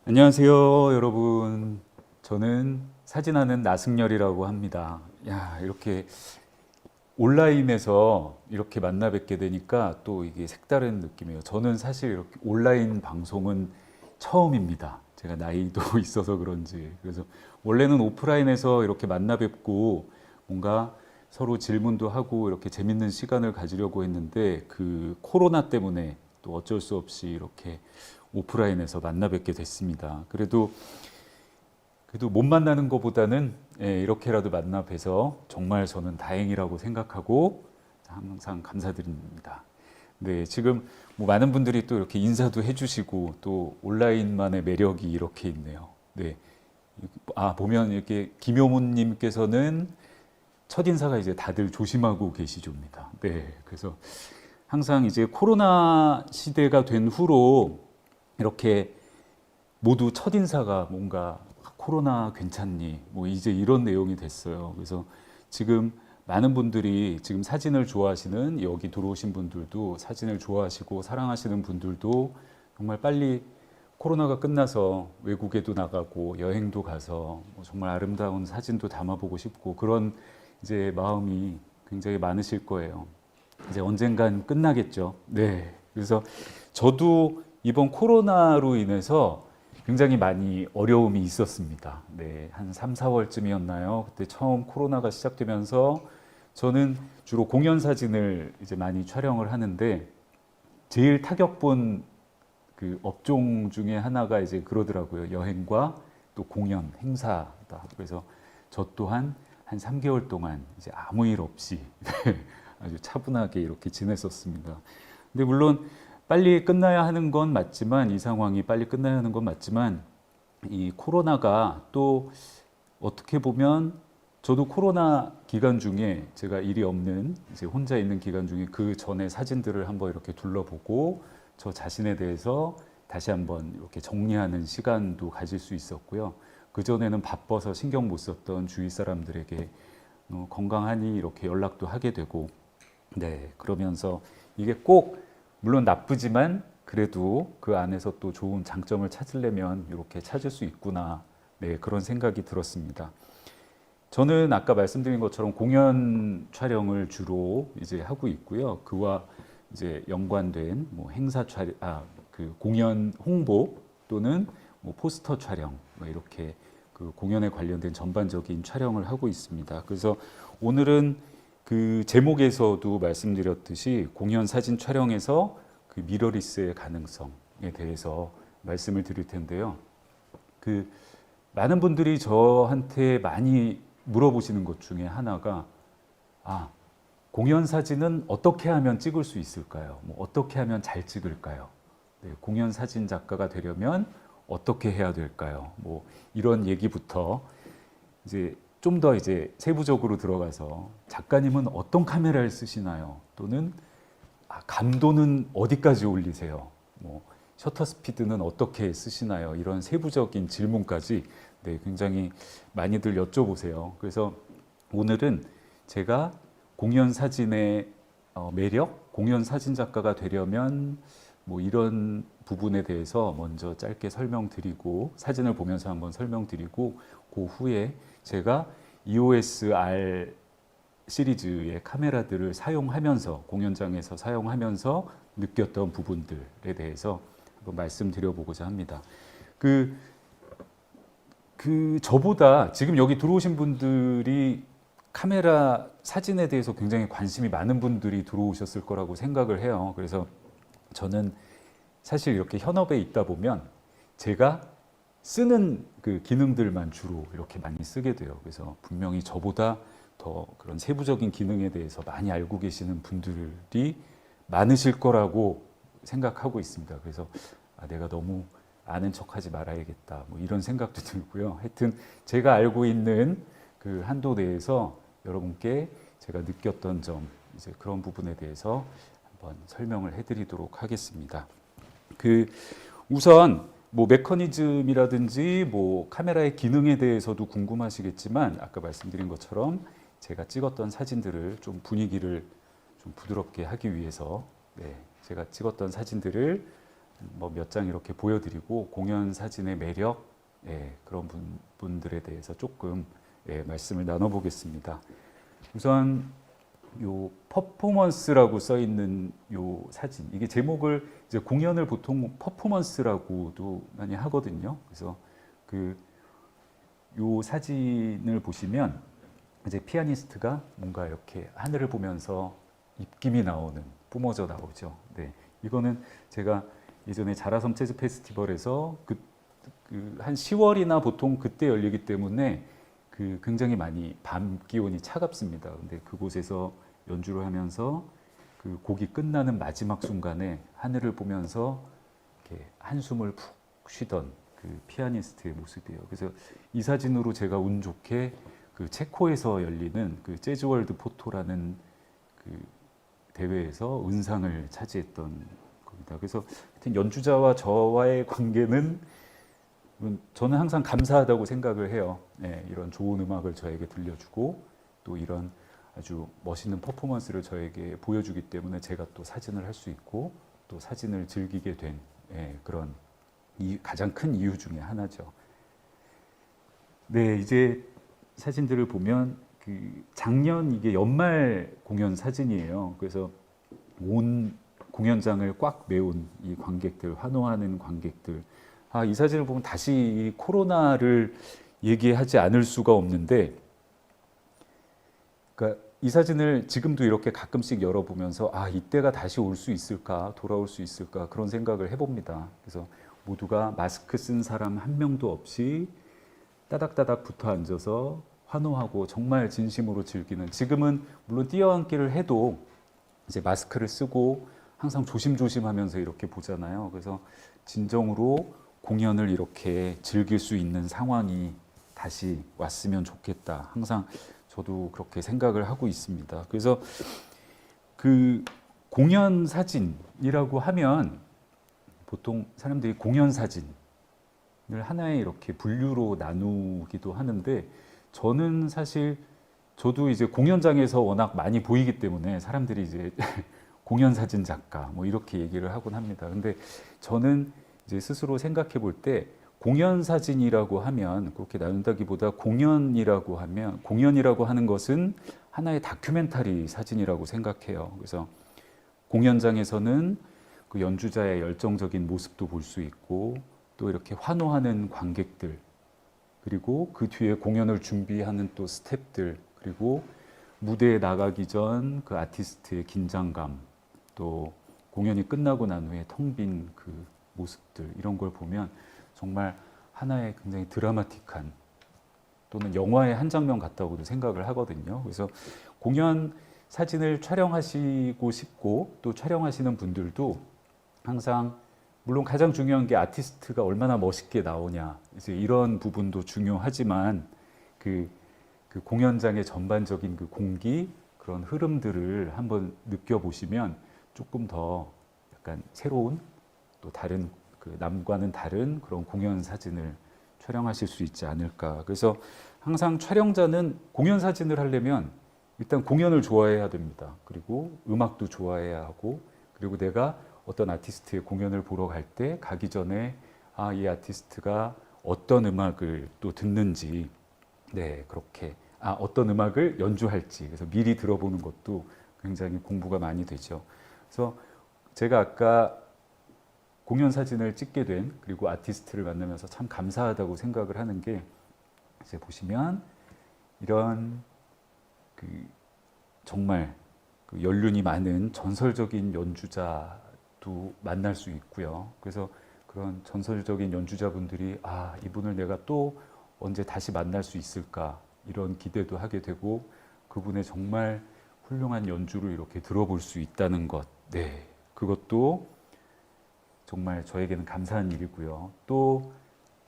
안녕하세요, 여러분. 저는 사진하는 나승열이라고 합니다. 야, 이렇게 온라인에서 이렇게 만나 뵙게 되니까 또 이게 색다른 느낌이에요. 저는 사실 이렇게 온라인 방송은 처음입니다. 제가 나이도 있어서 그런지. 그래서 원래는 오프라인에서 이렇게 만나 뵙고 뭔가 서로 질문도 하고 이렇게 재밌는 시간을 가지려고 했는데 그 코로나 때문에 또 어쩔 수 없이 이렇게 오프라인에서 만나 뵙게 됐습니다. 그래도 못 만나는 것보다는 이렇게라도 만나 뵈서 정말 저는 다행이라고 생각하고 항상 감사드립니다. 네, 지금 뭐 많은 분들이 또 이렇게 인사도 해주시고 또 온라인만의 매력이 이렇게 있네요. 네, 보면 이렇게 김효문님께서는 첫 인사가 이제 다들 조심하고 계시줍니다. 네, 그래서 항상 이제 코로나 시대가 된 후로 이렇게 모두 첫인사가 뭔가 코로나 괜찮니? 뭐 이제 이런 내용이 됐어요. 그래서 지금 많은 분들이 지금 사진을 좋아하시는 여기 들어오신 분들도 사진을 좋아하시고 사랑하시는 분들도 정말 빨리 코로나가 끝나서 외국에도 나가고 여행도 가서 뭐 정말 아름다운 사진도 담아보고 싶고 그런 이제 마음이 굉장히 많으실 거예요. 이제 언젠간 끝나겠죠. 네. 그래서 저도 이번 코로나로 인해서 굉장히 많이 어려움이 있었습니다. 네, 한 3, 4월쯤이었나요? 그때 처음 코로나가 시작되면서 저는 주로 공연 사진을 이제 많이 촬영을 하는데 제일 타격 본 그 업종 중에 하나가 이제 그러더라고요. 여행과 또 공연, 행사다. 그래서 저 또한 한 3개월 동안 이제 아무 일 없이 아주 차분하게 이렇게 지냈었습니다. 근데 물론 빨리 끝나야 하는 건 맞지만 이 상황이 빨리 끝나야 하는 건 맞지만 이 코로나가 또 어떻게 보면 저도 코로나 기간 중에 제가 일이 없는 이제 혼자 있는 기간 중에 그 전에 사진들을 한번 이렇게 둘러보고 저 자신에 대해서 다시 한번 이렇게 정리하는 시간도 가질 수 있었고요. 그 전에는 바빠서 신경 못 썼던 주위 사람들에게 건강하니 이렇게 연락도 하게 되고 네, 그러면서 이게 꼭 물론 나쁘지만 그래도 그 안에서 또 좋은 장점을 찾으려면 이렇게 찾을 수 있구나. 네, 그런 생각이 들었습니다. 저는 아까 말씀드린 것처럼 공연 촬영을 주로 이제 하고 있고요. 그와 이제 연관된 뭐 행사 촬영, 그 공연 홍보 또는 뭐 포스터 촬영 뭐 이렇게 그 공연에 관련된 전반적인 촬영을 하고 있습니다. 그래서 오늘은 그 제목에서도 말씀드렸듯이 공연 사진 촬영에서 그 미러리스의 가능성에 대해서 말씀을 드릴 텐데요. 그 많은 분들이 저한테 많이 물어보시는 것 중에 하나가 공연 사진은 어떻게 하면 찍을 수 있을까요? 뭐 어떻게 하면 잘 찍을까요? 네, 공연 사진 작가가 되려면 어떻게 해야 될까요? 뭐 이런 얘기부터 이제 좀 더 이제 세부적으로 들어가서 작가님은 어떤 카메라를 쓰시나요? 또는 감도는 어디까지 올리세요? 뭐 셔터 스피드는 어떻게 쓰시나요? 이런 세부적인 질문까지 네, 굉장히 많이들 여쭤보세요. 그래서 오늘은 제가 공연 사진의 매력, 공연 사진 작가가 되려면 뭐 이런 부분에 대해서 먼저 짧게 설명드리고 사진을 보면서 한번 설명드리고 그 후에 제가 EOS R 시리즈의 카메라들을 사용하면서 공연장에서 사용하면서 느꼈던 부분들에 대해서 한번 말씀드려보고자 합니다. 저보다 지금 여기 들어오신 분들이 카메라 사진에 대해서 굉장히 관심이 많은 분들이 들어오셨을 거라고 생각을 해요. 그래서 저는 사실 이렇게 현업에 있다 보면 제가 쓰는 그 기능들만 주로 이렇게 많이 쓰게 돼요. 그래서 분명히 저보다 더 그런 세부적인 기능에 대해서 많이 알고 계시는 분들이 많으실 거라고 생각하고 있습니다. 그래서 내가 너무 아는 척하지 말아야겠다. 뭐 이런 생각도 들고요. 하여튼 제가 알고 있는 그 한도 내에서 여러분께 제가 느꼈던 점, 이제 그런 부분에 대해서 한번 설명을 해드리도록 하겠습니다. 우선 뭐 메커니즘이라든지 뭐 카메라의 기능에 대해서도 궁금하시겠지만 아까 말씀드린 것처럼 제가 찍었던 사진들을 좀 분위기를 좀 부드럽게 하기 위해서 제가 찍었던 사진들을 뭐 몇 장 이렇게 보여드리고 공연 사진의 매력, 그런 분들에 대해서 조금 말씀을 나눠보겠습니다. 우선 요 퍼포먼스라고 써 있는 요 사진, 이게 제목을 이제 공연을 보통 퍼포먼스라고도 많이 하거든요. 그래서 요 사진을 보시면 이제 피아니스트가 뭔가 이렇게 하늘을 보면서 입김이 나오는, 뿜어져 나오죠. 네, 이거는 제가 예전에 자라섬 재즈 페스티벌에서 한 10월이나 보통 그때 열리기 때문에 굉장히 많이 밤 기온이 차갑습니다. 근데 그곳에서 연주를 하면서 그 곡이 끝나는 마지막 순간에 하늘을 보면서 이렇게 한숨을 푹 쉬던 그 피아니스트의 모습이에요. 그래서 이 사진으로 제가 운 좋게 그 체코에서 열리는 그 재즈월드 포토라는 그 대회에서 은상을 차지했던 겁니다. 그래서 하여튼 연주자와 저와의 관계는 저는 항상 감사하다고 생각을 해요. 이런 좋은 음악을 저에게 들려주고 또 이런 아주 멋있는 퍼포먼스를 저에게 보여주기 때문에 제가 또 사진을 할 수 있고 또 사진을 즐기게 된 그런 가장 큰 이유 중에 하나죠. 네, 이제 사진들을 보면 작년 이게 연말 공연 사진이에요. 그래서 온 공연장을 꽉 메운 이 관객들, 환호하는 관객들. 이 사진을 보면 다시 이 코로나를 얘기하지 않을 수가 없는데, 그러니까 이 사진을 지금도 이렇게 가끔씩 열어보면서 이때가 다시 올 수 있을까, 돌아올 수 있을까 그런 생각을 해봅니다. 그래서 모두가 마스크 쓴 사람 한 명도 없이 따닥따닥 붙어 앉아서 환호하고 정말 진심으로 즐기는, 지금은 물론 뛰어앉기를 해도 이제 마스크를 쓰고 항상 조심조심 하면서 이렇게 보잖아요. 그래서 진정으로 공연을 이렇게 즐길 수 있는 상황이 다시 왔으면 좋겠다. 항상 저도 그렇게 생각을 하고 있습니다. 그래서 그 공연 사진이라고 하면 보통 사람들이 공연 사진을 하나의 이렇게 분류로 나누기도 하는데, 저는 사실 저도 이제 공연장에서 워낙 많이 보이기 때문에 사람들이 이제 공연 사진 작가 뭐 이렇게 얘기를 하곤 합니다. 근데 저는 이제 스스로 생각해 볼 때 공연 사진이라고 하면 그렇게 나눈다기보다 공연이라고 하는 것은 하나의 다큐멘터리 사진이라고 생각해요. 그래서 공연장에서는 그 연주자의 열정적인 모습도 볼 수 있고 또 이렇게 환호하는 관객들, 그리고 그 뒤에 공연을 준비하는 또 스태프들, 그리고 무대에 나가기 전 그 아티스트의 긴장감, 또 공연이 끝나고 난 후에 텅 빈 그 모습들, 이런 걸 보면 정말 하나의 굉장히 드라마틱한 또는 영화의 한 장면 같다고도 생각을 하거든요. 그래서 공연 사진을 촬영하시고 싶고 또 촬영하시는 분들도 항상 물론 가장 중요한 게 아티스트가 얼마나 멋있게 나오냐, 이제 이런 부분도 중요하지만 그 공연장의 전반적인 그 공기, 그런 흐름들을 한번 느껴보시면 조금 더 약간 새로운 또 다른 남과는 다른 그런 공연 사진을 촬영하실 수 있지 않을까. 그래서 항상 촬영자는 공연 사진을 하려면 일단 공연을 좋아해야 됩니다. 그리고 음악도 좋아해야 하고, 그리고 내가 어떤 아티스트의 공연을 보러 갈 때 가기 전에 이 아티스트가 어떤 음악을 또 듣는지, 그렇게 어떤 음악을 연주할지, 그래서 미리 들어보는 것도 굉장히 공부가 많이 되죠. 그래서 제가 아까 공연 사진을 찍게 된, 그리고 아티스트를 만나면서 참 감사하다고 생각을 하는 게, 이제 보시면 이런 정말 연륜이 많은 전설적인 연주자도 만날 수 있고요. 그래서 그런 전설적인 연주자분들이 이분을 내가 또 언제 다시 만날 수 있을까, 이런 기대도 하게 되고, 그분의 정말 훌륭한 연주를 이렇게 들어볼 수 있다는 것, 그것도 정말 저에게는 감사한 일이고요. 또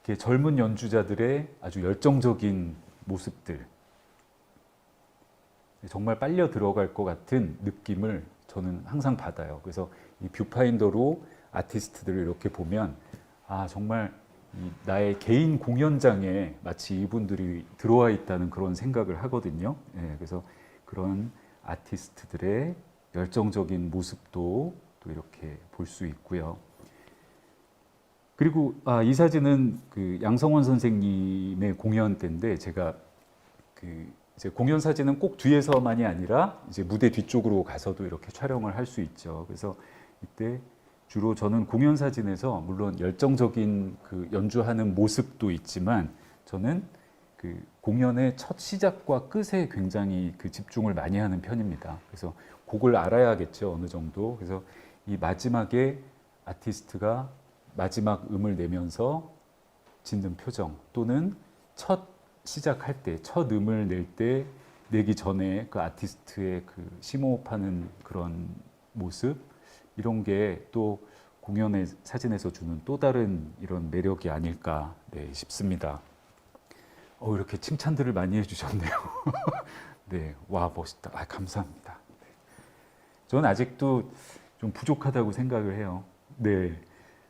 이렇게 젊은 연주자들의 아주 열정적인 모습들, 정말 빨려 들어갈 것 같은 느낌을 저는 항상 받아요. 그래서 이 뷰파인더로 아티스트들을 이렇게 보면 정말 나의 개인 공연장에 마치 이분들이 들어와 있다는 그런 생각을 하거든요. 그래서 그런 아티스트들의 열정적인 모습도 또 이렇게 볼 수 있고요. 그리고 이 사진은 그 양성원 선생님의 공연 때인데 제가 그 이제 공연 사진은 꼭 뒤에서만이 아니라 이제 무대 뒤쪽으로 가서도 이렇게 촬영을 할 수 있죠. 그래서 이때 주로 저는 공연 사진에서 물론 열정적인 그 연주하는 모습도 있지만 저는 그 공연의 첫 시작과 끝에 굉장히 그 집중을 많이 하는 편입니다. 그래서 곡을 알아야겠죠, 어느 정도. 그래서 이 마지막에 아티스트가 마지막 음을 내면서 짓는 표정 또는 첫 시작할 때, 첫 음을 낼 때 내기 전에 그 아티스트의 그 심호흡하는 그런 모습 이런 게 또 공연의 사진에서 주는 또 다른 이런 매력이 아닐까 싶습니다. 이렇게 칭찬들을 많이 해주셨네요. 네, 와 멋있다. 감사합니다. 저는 아직도 좀 부족하다고 생각을 해요. 네,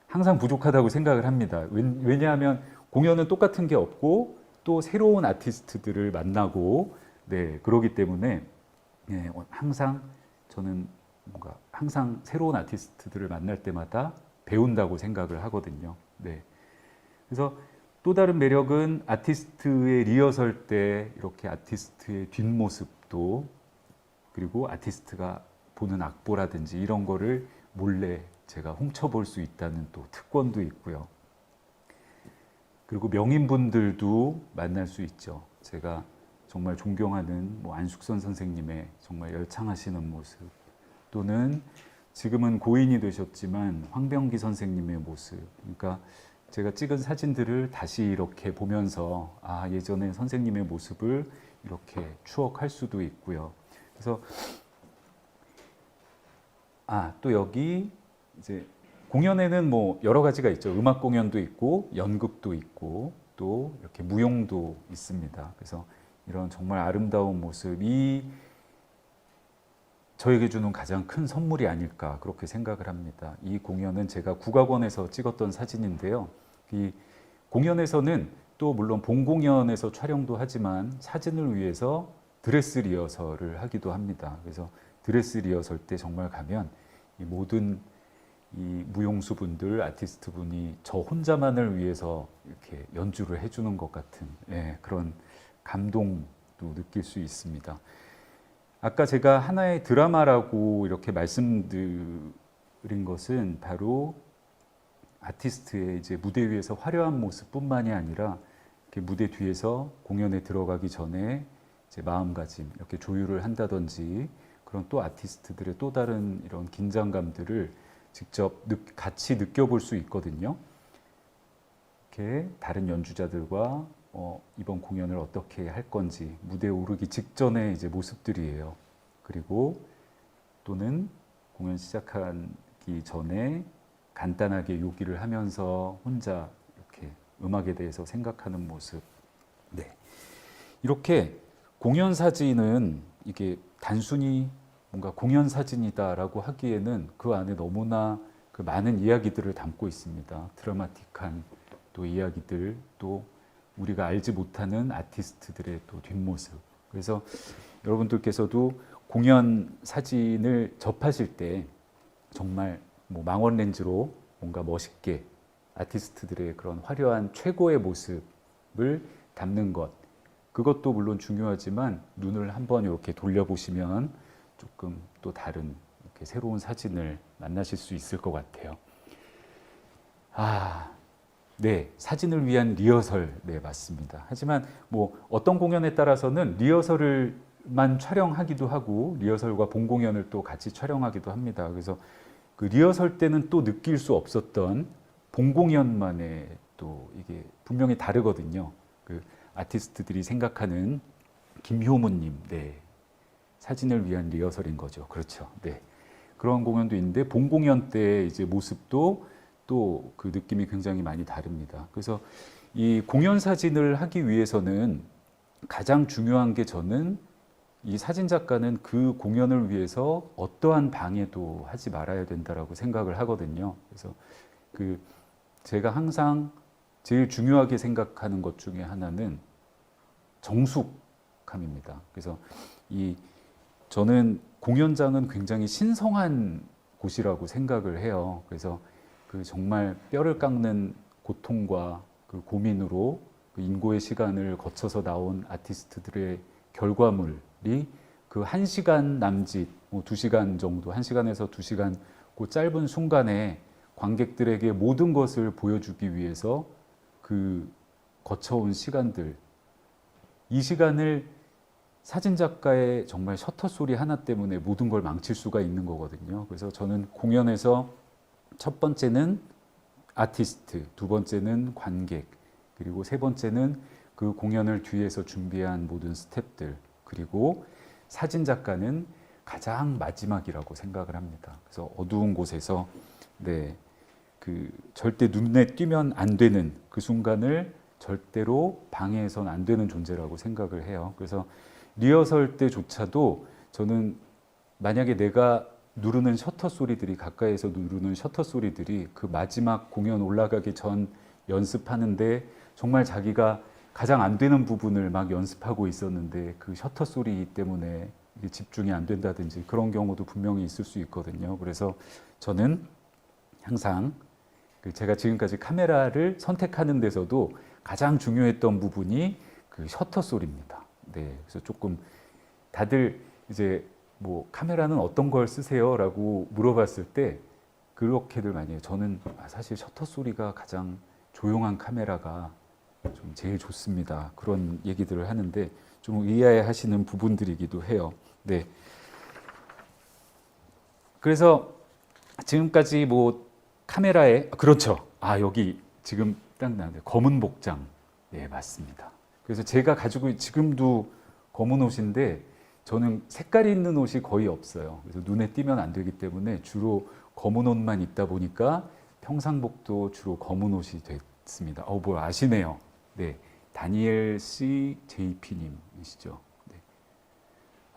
항상 부족하다고 생각을 합니다. 왜냐하면 공연은 똑같은 게 없고 또 새로운 아티스트들을 만나고 그러기 때문에 항상 저는 뭔가 항상 새로운 아티스트들을 만날 때마다 배운다고 생각을 하거든요. 그래서 또 다른 매력은 아티스트의 리허설 때 이렇게 아티스트의 뒷모습도 그리고 아티스트가 보는 악보라든지 이런 거를 몰래 제가 훔쳐볼 수 있다는 또 특권도 있고요. 그리고 명인분들도 만날 수 있죠. 제가 정말 존경하는 안숙선 선생님의 정말 열창하시는 모습 또는 지금은 고인이 되셨지만 황병기 선생님의 모습. 그러니까 제가 찍은 사진들을 다시 이렇게 보면서 예전에 선생님의 모습을 이렇게 추억할 수도 있고요. 그래서 또 여기 이제 공연에는 여러 가지가 있죠. 음악 공연도 있고 연극도 있고 또 이렇게 무용도 있습니다. 그래서 이런 정말 아름다운 모습이 저에게 주는 가장 큰 선물이 아닐까 그렇게 생각을 합니다. 이 공연은 제가 국악원에서 찍었던 사진인데요. 이 공연에서는 또 물론 본 공연에서 촬영도 하지만 사진을 위해서 드레스 리허설을 하기도 합니다. 그래서 드레스 리허설 때 정말 가면 이 모든 이 무용수 분들, 아티스트 분이 저 혼자만을 위해서 이렇게 연주를 해주는 것 같은 그런 감동도 느낄 수 있습니다. 아까 제가 하나의 드라마라고 이렇게 말씀드린 것은 바로 아티스트의 이제 무대 위에서 화려한 모습뿐만이 아니라 이렇게 무대 뒤에서 공연에 들어가기 전에 이제 마음가짐 이렇게 조율을 한다든지 그런 또 아티스트들의 또 다른 이런 긴장감들을 직접 같이 느껴볼 수 있거든요. 이렇게 다른 연주자들과 이번 공연을 어떻게 할 건지 무대에 오르기 직전의 이제 모습들이에요. 그리고 또는 공연 시작하기 전에 간단하게 요기를 하면서 혼자 이렇게 음악에 대해서 생각하는 모습. 이렇게 공연 사진은 이게 단순히 뭔가 공연 사진이다라고 하기에는 그 안에 너무나 그 많은 이야기들을 담고 있습니다. 드라마틱한 또 이야기들, 또 우리가 알지 못하는 아티스트들의 또 뒷모습. 그래서 여러분들께서도 공연 사진을 접하실 때 정말 망원 렌즈로 뭔가 멋있게 아티스트들의 그런 화려한 최고의 모습을 담는 것. 그것도 물론 중요하지만 눈을 한번 이렇게 돌려보시면 조금 또 다른 이렇게 새로운 사진을 만나실 수 있을 것 같아요. 사진을 위한 리허설, 맞습니다. 하지만 어떤 공연에 따라서는 리허설을만 촬영하기도 하고 리허설과 본 공연을 또 같이 촬영하기도 합니다. 그래서 그 리허설 때는 또 느낄 수 없었던 본 공연만의 또 이게 분명히 다르거든요. 그 아티스트들이 생각하는 김효문님, 사진을 위한 리허설인 거죠. 그렇죠. 그런 공연도 있는데 본 공연 때 이제 모습도 또 그 느낌이 굉장히 많이 다릅니다. 그래서 이 공연 사진을 하기 위해서는 가장 중요한 게 저는 이 사진 작가는 그 공연을 위해서 어떠한 방해도 하지 말아야 된다라고 생각을 하거든요. 그래서 그 제가 항상 제일 중요하게 생각하는 것 중에 하나는 정숙함입니다. 그래서 저는 공연장은 굉장히 신성한 곳이라고 생각을 해요. 그래서 그 정말 뼈를 깎는 고통과 그 고민으로 그 인고의 시간을 거쳐서 나온 아티스트들의 결과물이 그 1시간 남짓, 뭐 2시간 정도, 1시간에서 2시간 그 짧은 순간에 관객들에게 모든 것을 보여주기 위해서 그 거쳐온 시간들, 이 시간을 사진작가의 정말 셔터 소리 하나 때문에 모든 걸 망칠 수가 있는 거거든요. 그래서 저는 공연에서 첫 번째는 아티스트, 두 번째는 관객, 그리고 세 번째는 그 공연을 뒤에서 준비한 모든 스태프들, 그리고 사진작가는 가장 마지막이라고 생각을 합니다. 그래서 어두운 곳에서 네, 그 절대 눈에 띄면 안 되는 그 순간을 절대로 방해해서는 안 되는 존재라고 생각을 해요. 그래서 리허설 때조차도 저는 만약에 내가 누르는 셔터 소리들이 가까이에서 누르는 셔터 소리들이 그 마지막 공연 올라가기 전 연습하는데 정말 자기가 가장 안 되는 부분을 막 연습하고 있었는데 그 셔터 소리 때문에 집중이 안 된다든지 그런 경우도 분명히 있을 수 있거든요. 그래서 저는 항상 제가 지금까지 카메라를 선택하는 데서도 가장 중요했던 부분이 그 셔터 소리입니다. 네, 그래서 조금 다들 이제 뭐 카메라는 어떤 걸 쓰세요? 라고 물어봤을 때 그렇게들 많이 해요. 저는 사실 셔터 소리가 가장 조용한 카메라가 좀 제일 좋습니다. 그런 얘기들을 하는데 좀 의아해하시는 부분들이기도 해요. 네. 그래서 지금까지 뭐 카메라에 그렇죠. 아 여기 지금 딱 나는데 검은 복장. 네 맞습니다. 그래서 제가 가지고 지금도 검은 옷인데 저는 색깔이 있는 옷이 거의 없어요. 그래서 눈에 띄면 안 되기 때문에 주로 검은 옷만 입다 보니까 평상복도 주로 검은 옷이 됐습니다. 뭘 아시네요. 네, 다니엘 C. JP님이시죠. 네.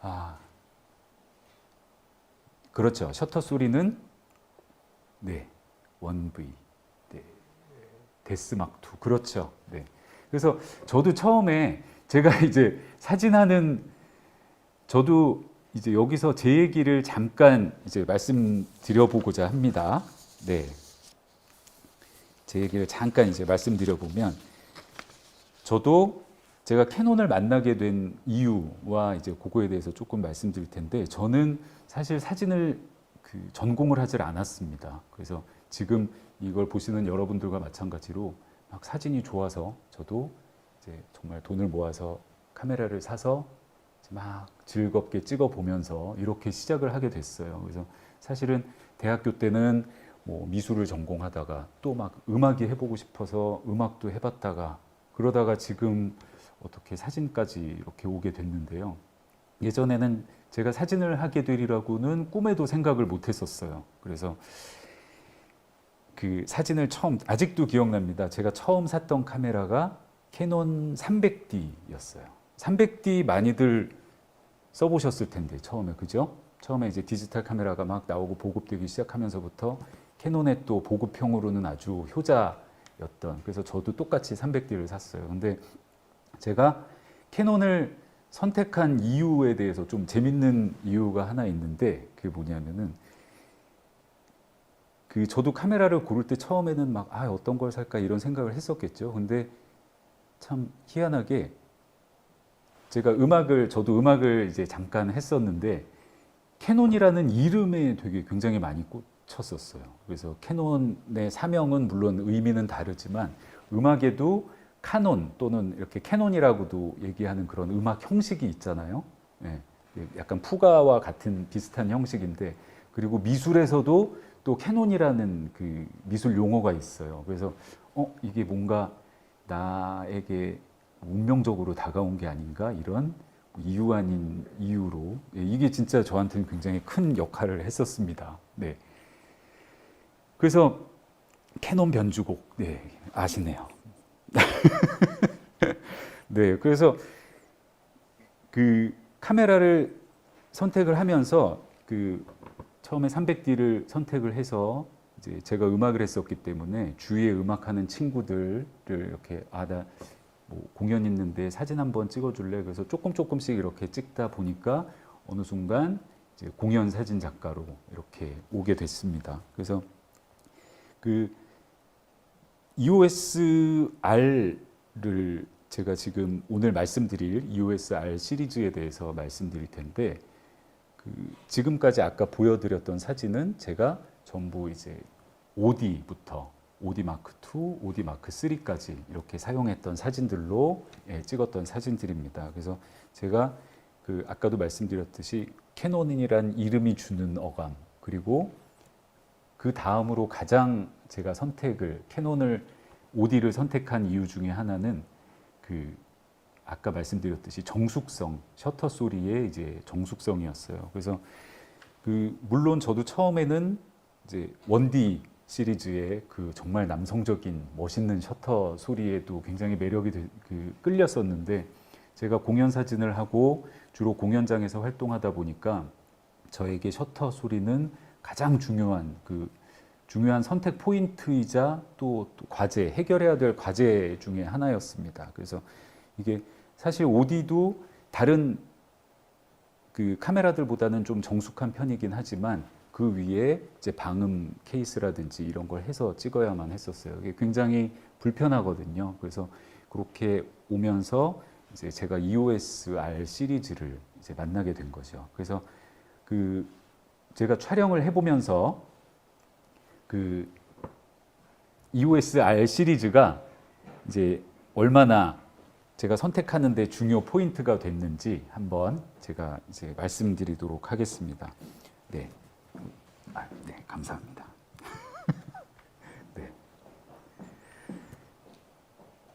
아, 그렇죠. 셔터 소리는 네, 1V, 네, 데스막2, 그렇죠. 네. 그래서 저도 처음에 제가 이제 사진하는 저도 이제 여기서 제 얘기를 잠깐 이제 말씀드려보고자 합니다. 네. 제 얘기를 잠깐 이제 말씀드려보면 저도 제가 캐논을 만나게 된 이유와 이제 그거에 대해서 조금 말씀드릴 텐데 저는 사실 사진을 전공을 하질 않았습니다. 그래서 지금 이걸 보시는 여러분들과 마찬가지로 막 사진이 좋아서 저도 이제 정말 돈을 모아서 카메라를 사서 막 즐겁게 찍어 보면서 이렇게 시작을 하게 됐어요. 그래서 사실은 대학교 때는 뭐 미술을 전공하다가 또 막 음악이 해보고 싶어서 음악도 해봤다가 그러다가 지금 어떻게 사진까지 이렇게 오게 됐는데요. 예전에는 제가 사진을 하게 되리라고는 꿈에도 생각을 못 했었어요. 그래서 그 사진을 처음, 아직도 기억납니다. 제가 처음 샀던 카메라가 캐논 300D였어요. 300D 많이들 써보셨을 텐데 처음에 그죠? 처음에 이제 디지털 카메라가 막 나오고 보급되기 시작하면서부터 캐논의 또 보급형으로는 아주 효자였던 그래서 저도 똑같이 300D를 샀어요. 근데 제가 캐논을 선택한 이유에 대해서 좀 재밌는 이유가 하나 있는데 그게 뭐냐면은 저도 카메라를 고를 때 처음에는 막 어떤 걸 살까 이런 생각을 했었겠죠. 근데 참 희한하게 제가 저도 음악을 이제 잠깐 했었는데 캐논이라는 이름에 되게 굉장히 많이 꽂혔었어요. 그래서 캐논의 사명은 물론 의미는 다르지만 음악에도 카논 또는 이렇게 캐논이라고도 얘기하는 그런 음악 형식이 있잖아요. 네, 약간 푸가와 같은 비슷한 형식인데 그리고 미술에서도 또 캐논이라는 그 미술 용어가 있어요. 그래서 이게 뭔가 나에게 운명적으로 다가온 게 아닌가 이런 이유 아닌 이유로 이게 진짜 저한테는 굉장히 큰 역할을 했었습니다. 네. 그래서 캐논 변주곡 네 아시네요. 네, 그래서 그 카메라를 선택을 하면서 처음에 300D를 선택을 해서 이제 제가 음악을 했었기 때문에 주위에 음악하는 친구들을 이렇게 나 뭐 공연 있는데 사진 한번 찍어줄래? 그래서 조금씩 이렇게 찍다 보니까 어느 순간 이제 공연 사진 작가로 이렇게 오게 됐습니다. 그래서 그 EOS-R를 제가 지금 오늘 말씀드릴 EOS-R 시리즈에 대해서 말씀드릴 텐데 지금까지 아까 보여드렸던 사진은 제가 전부 이제 OD부터 OD 마크 2, OD 마크 3까지 이렇게 사용했던 사진들로 찍었던 사진들입니다. 그래서 제가 아까도 말씀드렸듯이 캐논이란 이름이 주는 어감, 그리고 그 다음으로 가장 제가 캐논을 OD를 선택한 이유 중에 하나는 아까 말씀드렸듯이 정숙성, 셔터 소리의 이제 정숙성이었어요. 그래서 물론 저도 처음에는 이제 1D 시리즈의 정말 남성적인 멋있는 셔터 소리에도 굉장히 매력이 끌렸었는데, 제가 공연 사진을 하고 주로 공연장에서 활동하다 보니까 저에게 셔터 소리는 가장 중요한 선택 포인트이자 또 과제, 해결해야 될 과제 중에 하나였습니다. 그래서 이게 사실 OD도 다른 카메라들보다는 좀 정숙한 편이긴 하지만 그 위에 이제 방음 케이스라든지 이런 걸 해서 찍어야만 했었어요. 이게 굉장히 불편하거든요. 그래서 그렇게 오면서 이제 제가 EOS-R 시리즈를 이제 만나게 된 거죠. 그래서 제가 촬영을 해보면서 EOS-R 시리즈가 이제 얼마나 제가 선택하는 데 중요 포인트가 됐는지 한번 제가 이제 말씀드리도록 하겠습니다. 네. 네, 감사합니다. 네.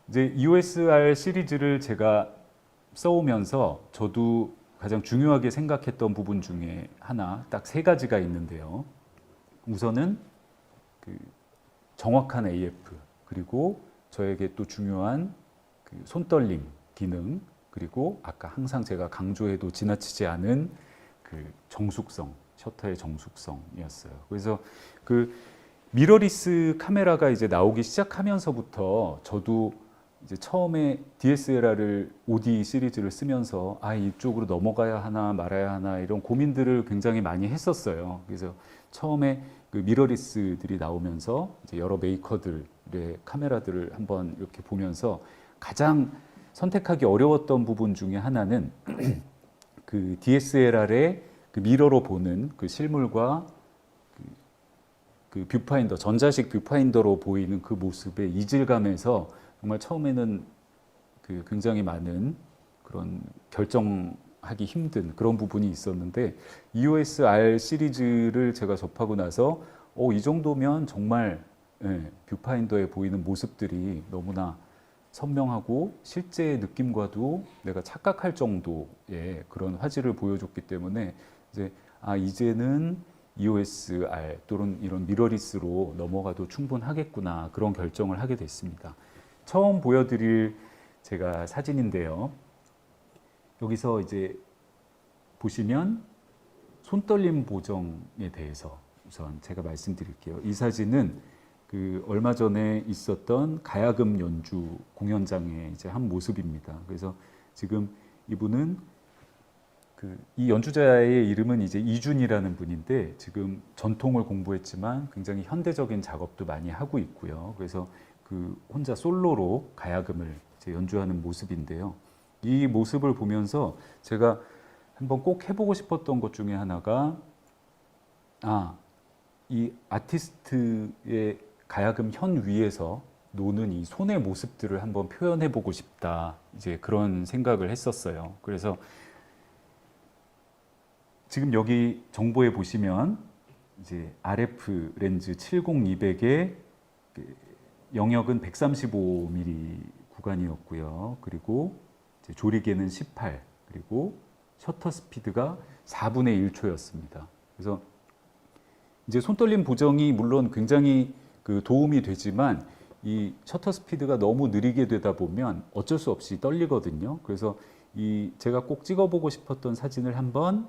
이제 EOS-R 시리즈를 제가 써오면서 저도 가장 중요하게 생각했던 부분 중에 하나, 딱 3가지가 있는데요. 우선은 정확한 AF, 그리고 저에게 또 중요한 손떨림 기능, 그리고 아까 항상 제가 강조해도 지나치지 않은 정숙성, 셔터의 정숙성이었어요. 그래서 미러리스 카메라가 이제 나오기 시작하면서부터 저도 이제 처음에 DSLR을 OD 시리즈를 쓰면서 이쪽으로 넘어가야 하나 말아야 하나 이런 고민들을 굉장히 많이 했었어요. 그래서 처음에 미러리스들이 나오면서 이제 여러 메이커들의 카메라들을 한번 이렇게 보면서 가장 선택하기 어려웠던 부분 중에 하나는 DSLR의 미러로 보는 실물과 뷰파인더, 전자식 뷰파인더로 보이는 그 모습의 이질감에서 정말 처음에는 굉장히 많은 그런 결정하기 힘든 그런 부분이 있었는데, EOS-R 시리즈를 제가 접하고 나서 이 정도면 정말 뷰파인더에 보이는 모습들이 너무나 선명하고 실제 느낌과도 내가 착각할 정도의 그런 화질을 보여줬기 때문에 이제는 EOS-R 또는 이런 미러리스로 넘어가도 충분하겠구나, 그런 결정을 하게 됐습니다. 처음 보여드릴 제가 사진인데요. 여기서 이제 보시면 손떨림 보정에 대해서 우선 제가 말씀드릴게요. 이 사진은 얼마 전에 있었던 가야금 연주 공연장의 이제 한 모습입니다. 그래서 지금 이분은 이 연주자의 이름은 이제 이준이라는 분인데, 지금 전통을 공부했지만 굉장히 현대적인 작업도 많이 하고 있고요. 그래서 혼자 솔로로 가야금을 이제 연주하는 모습인데요. 이 모습을 보면서 제가 한번 꼭 해보고 싶었던 것 중에 하나가 이 아티스트의 가야금 현 위에서 노는 이 손의 모습들을 한번 표현해보고 싶다, 이제 그런 생각을 했었어요. 그래서 지금 여기 정보에 보시면 이제 RF 렌즈 70-200의 영역은 135mm 구간이었고요. 그리고 이제 조리개는 18, 그리고 셔터 스피드가 4분의 1초였습니다. 그래서 이제 손떨림 보정이 물론 굉장히 도움이 되지만 이 셔터 스피드가 너무 느리게 되다 보면 어쩔 수 없이 떨리거든요. 그래서 제가 꼭 찍어보고 싶었던 사진을 한번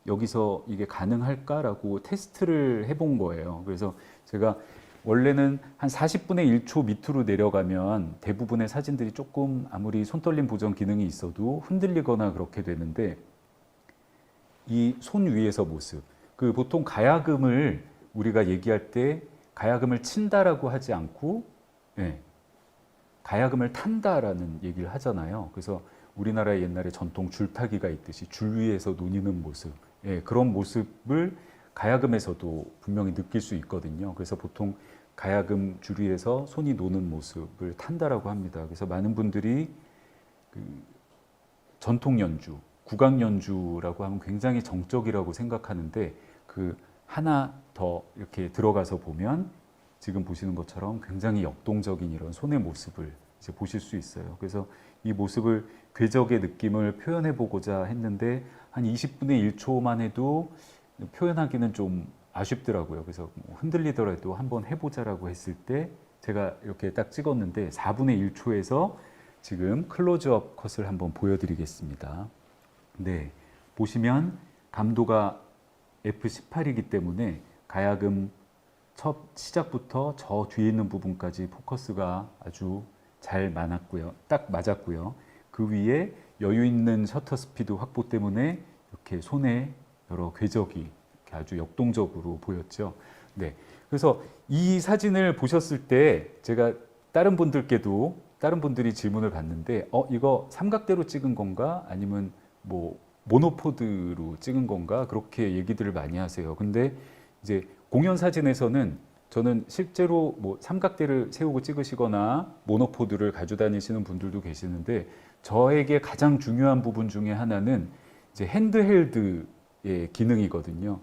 여기서 이게 가능할까라고 테스트를 해본 거예요. 그래서 제가 원래는 한 40분의 1초 밑으로 내려가면 대부분의 사진들이 조금 아무리 손떨림 보정 기능이 있어도 흔들리거나 그렇게 되는데, 이 손 위에서 모습, 보통 가야금을 우리가 얘기할 때 가야금을 친다라고 하지 않고 예, 가야금을 탄다라는 얘기를 하잖아요. 그래서 우리나라의 옛날에 전통 줄타기가 있듯이 줄 위에서 노니는 모습, 예, 그런 모습을 가야금에서도 분명히 느낄 수 있거든요. 그래서 보통 가야금 줄 위에서 손이 노는 모습을 탄다라고 합니다. 그래서 많은 분들이 그 전통 연주, 국악 연주라고 하면 굉장히 정적이라고 생각하는데 그 하나 더 이렇게 들어가서 보면 지금 보시는 것처럼 굉장히 역동적인 이런 손의 모습을 이제 보실 수 있어요. 그래서 이 모습을 궤적의 느낌을 표현해 보고자 했는데 한 20분의 1초만 해도 표현하기는 좀 아쉽더라고요. 그래서 뭐 흔들리더라도 한번 해보자라고 했을 때 제가 이렇게 딱 찍었는데 4분의 1초에서 지금 클로즈업 컷을 한번 보여드리겠습니다. 네, 보시면 감도가 F18이기 때문에 가야금 첫 시작부터 저 뒤에 있는 부분까지 포커스가 아주 잘 맞았고요. 딱 맞았고요. 그 위에 여유 있는 셔터 스피드 확보 때문에 이렇게 손에 여러 궤적이 이렇게 아주 역동적으로 보였죠. 네. 그래서 이 사진을 보셨을 때 제가 다른 분들이 질문을 받는데 이거 삼각대로 찍은 건가 아니면 뭐 모노포드로 찍은 건가 그렇게 얘기들을 많이 하세요. 근데 이제 공연 사진에서는 저는 실제로 뭐 삼각대를 세우고 찍으시거나 모노포드를 가지고 다니시는 분들도 계시는데 저에게 가장 중요한 부분 중에 하나는 이제 핸드헬드의 기능이거든요.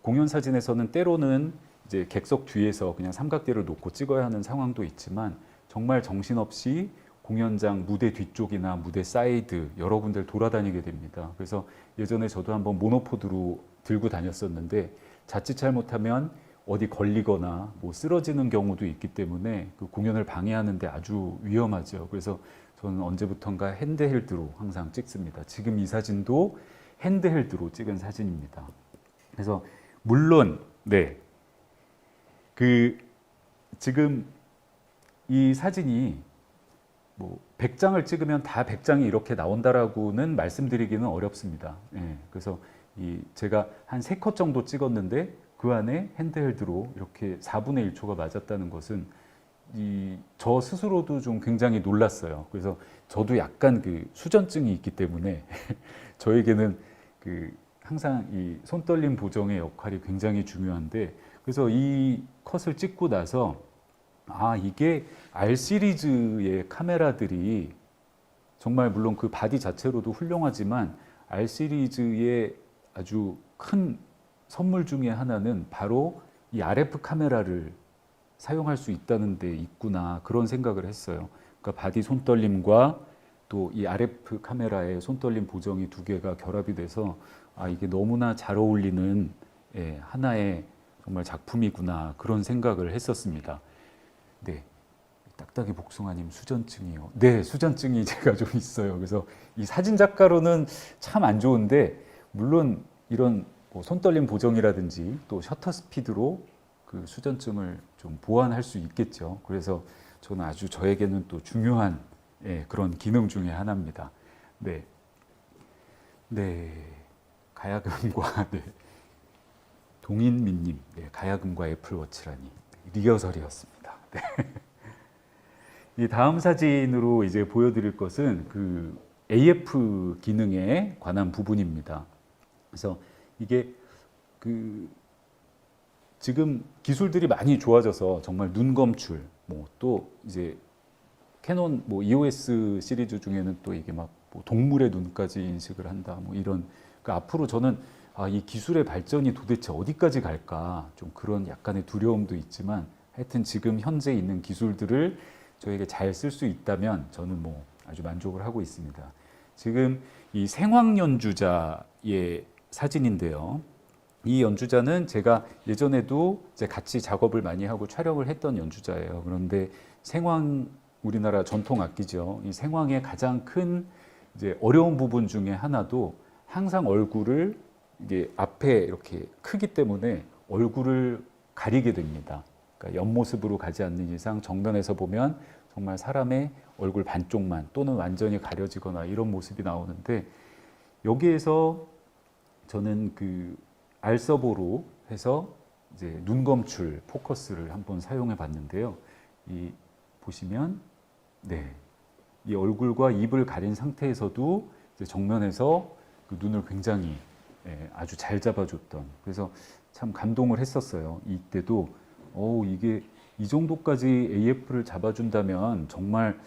공연 사진에서는 때로는 이제 객석 뒤에서 그냥 삼각대를 놓고 찍어야 하는 상황도 있지만 정말 정신없이 공연장 무대 뒤쪽이나 무대 사이드 여러 군데를 돌아다니게 됩니다. 그래서 예전에 저도 한번 모노포드로 들고 다녔었는데 자칫 잘못하면 어디 걸리거나 뭐 쓰러지는 경우도 있기 때문에 그 공연을 방해하는데 아주 위험하죠. 그래서 저는 언제부턴가 핸드헬드로 항상 찍습니다. 지금 이 사진도 핸드헬드로 찍은 사진입니다. 그래서 물론 네, 지금 이 사진이 뭐 100장을 찍으면 다 100장이 이렇게 나온다라고는 말씀드리기는 어렵습니다. 예, 그래서 제가 한 3컷 정도 찍었는데 그 안에 핸드헬드로 이렇게 4분의 1초가 맞았다는 것은 저 스스로도 좀 굉장히 놀랐어요. 그래서 저도 약간 수전증이 있기 때문에 저에게는 항상 이 손떨림 보정의 역할이 굉장히 중요한데 그래서 이 컷을 찍고 나서 이게 R 시리즈의 카메라들이 정말 물론 그 바디 자체로도 훌륭하지만 R 시리즈의 아주 큰 선물 중에 하나는 바로 이 RF 카메라를 사용할 수 있다는 데 있구나 그런 생각을 했어요. 그러니까 바디 손떨림과 또 이 RF 카메라의 손떨림 보정이 두 개가 결합이 돼서 이게 너무나 잘 어울리는 하나의 정말 작품이구나 그런 생각을 했었습니다. 네, 딱딱이 복숭아님 수전증이요. 네, 수전증이 제가 좀 있어요. 그래서 이 사진 작가로는 참 안 좋은데 물론 이런 뭐 손떨림 보정이라든지 또 셔터 스피드로 그 수전증을 좀 보완할 수 있겠죠. 그래서 저는 아주 저에게는 또 중요한 그런 기능 중에 하나입니다. 네, 네, 가야금과 네. 동인민님, 네, 가야금과 애플워치라니 리허설이었습니다. 네. 이 다음 사진으로 이제 보여드릴 것은 그 AF 기능에 관한 부분입니다. 그래서 이게 지금 기술들이 많이 좋아져서 정말 눈 검출, 뭐 또 이제 캐논 뭐 EOS 시리즈 중에는 또 이게 막 뭐 동물의 눈까지 인식을 한다, 뭐 이런. 그러니까 앞으로 저는 이 기술의 발전이 도대체 어디까지 갈까 좀 그런 약간의 두려움도 있지만 하여튼 지금 현재 있는 기술들을 저에게 잘 쓸 수 있다면 저는 뭐 아주 만족을 하고 있습니다. 지금 이 생황 연주자의 사진인데요. 이 연주자는 제가 예전에도 이제 같이 작업을 많이 하고 촬영을 했던 연주자예요. 그런데 생황 우리나라 전통 악기죠. 이 생황의 가장 큰 이제 어려운 부분 중에 하나도 항상 얼굴을 이게 앞에 이렇게 크기 때문에 얼굴을 가리게 됩니다. 그러니까 옆모습으로 가지 않는 이상 정면에서 보면 정말 사람의 얼굴 반쪽만 또는 완전히 가려지거나 이런 모습이 나오는데 여기에서 저는 알서보로 해서 이제 눈 검출 포커스를 한번 사용해 봤는데요. 이 보시면 네, 이 얼굴과 입을 가린 상태에서도 이제 정면에서 그 눈을 굉장히 아주 잘 잡아줬던, 그래서 참 감동을 했었어요. 이때도 이게 이 정도까지 AF를 잡아준다면 정말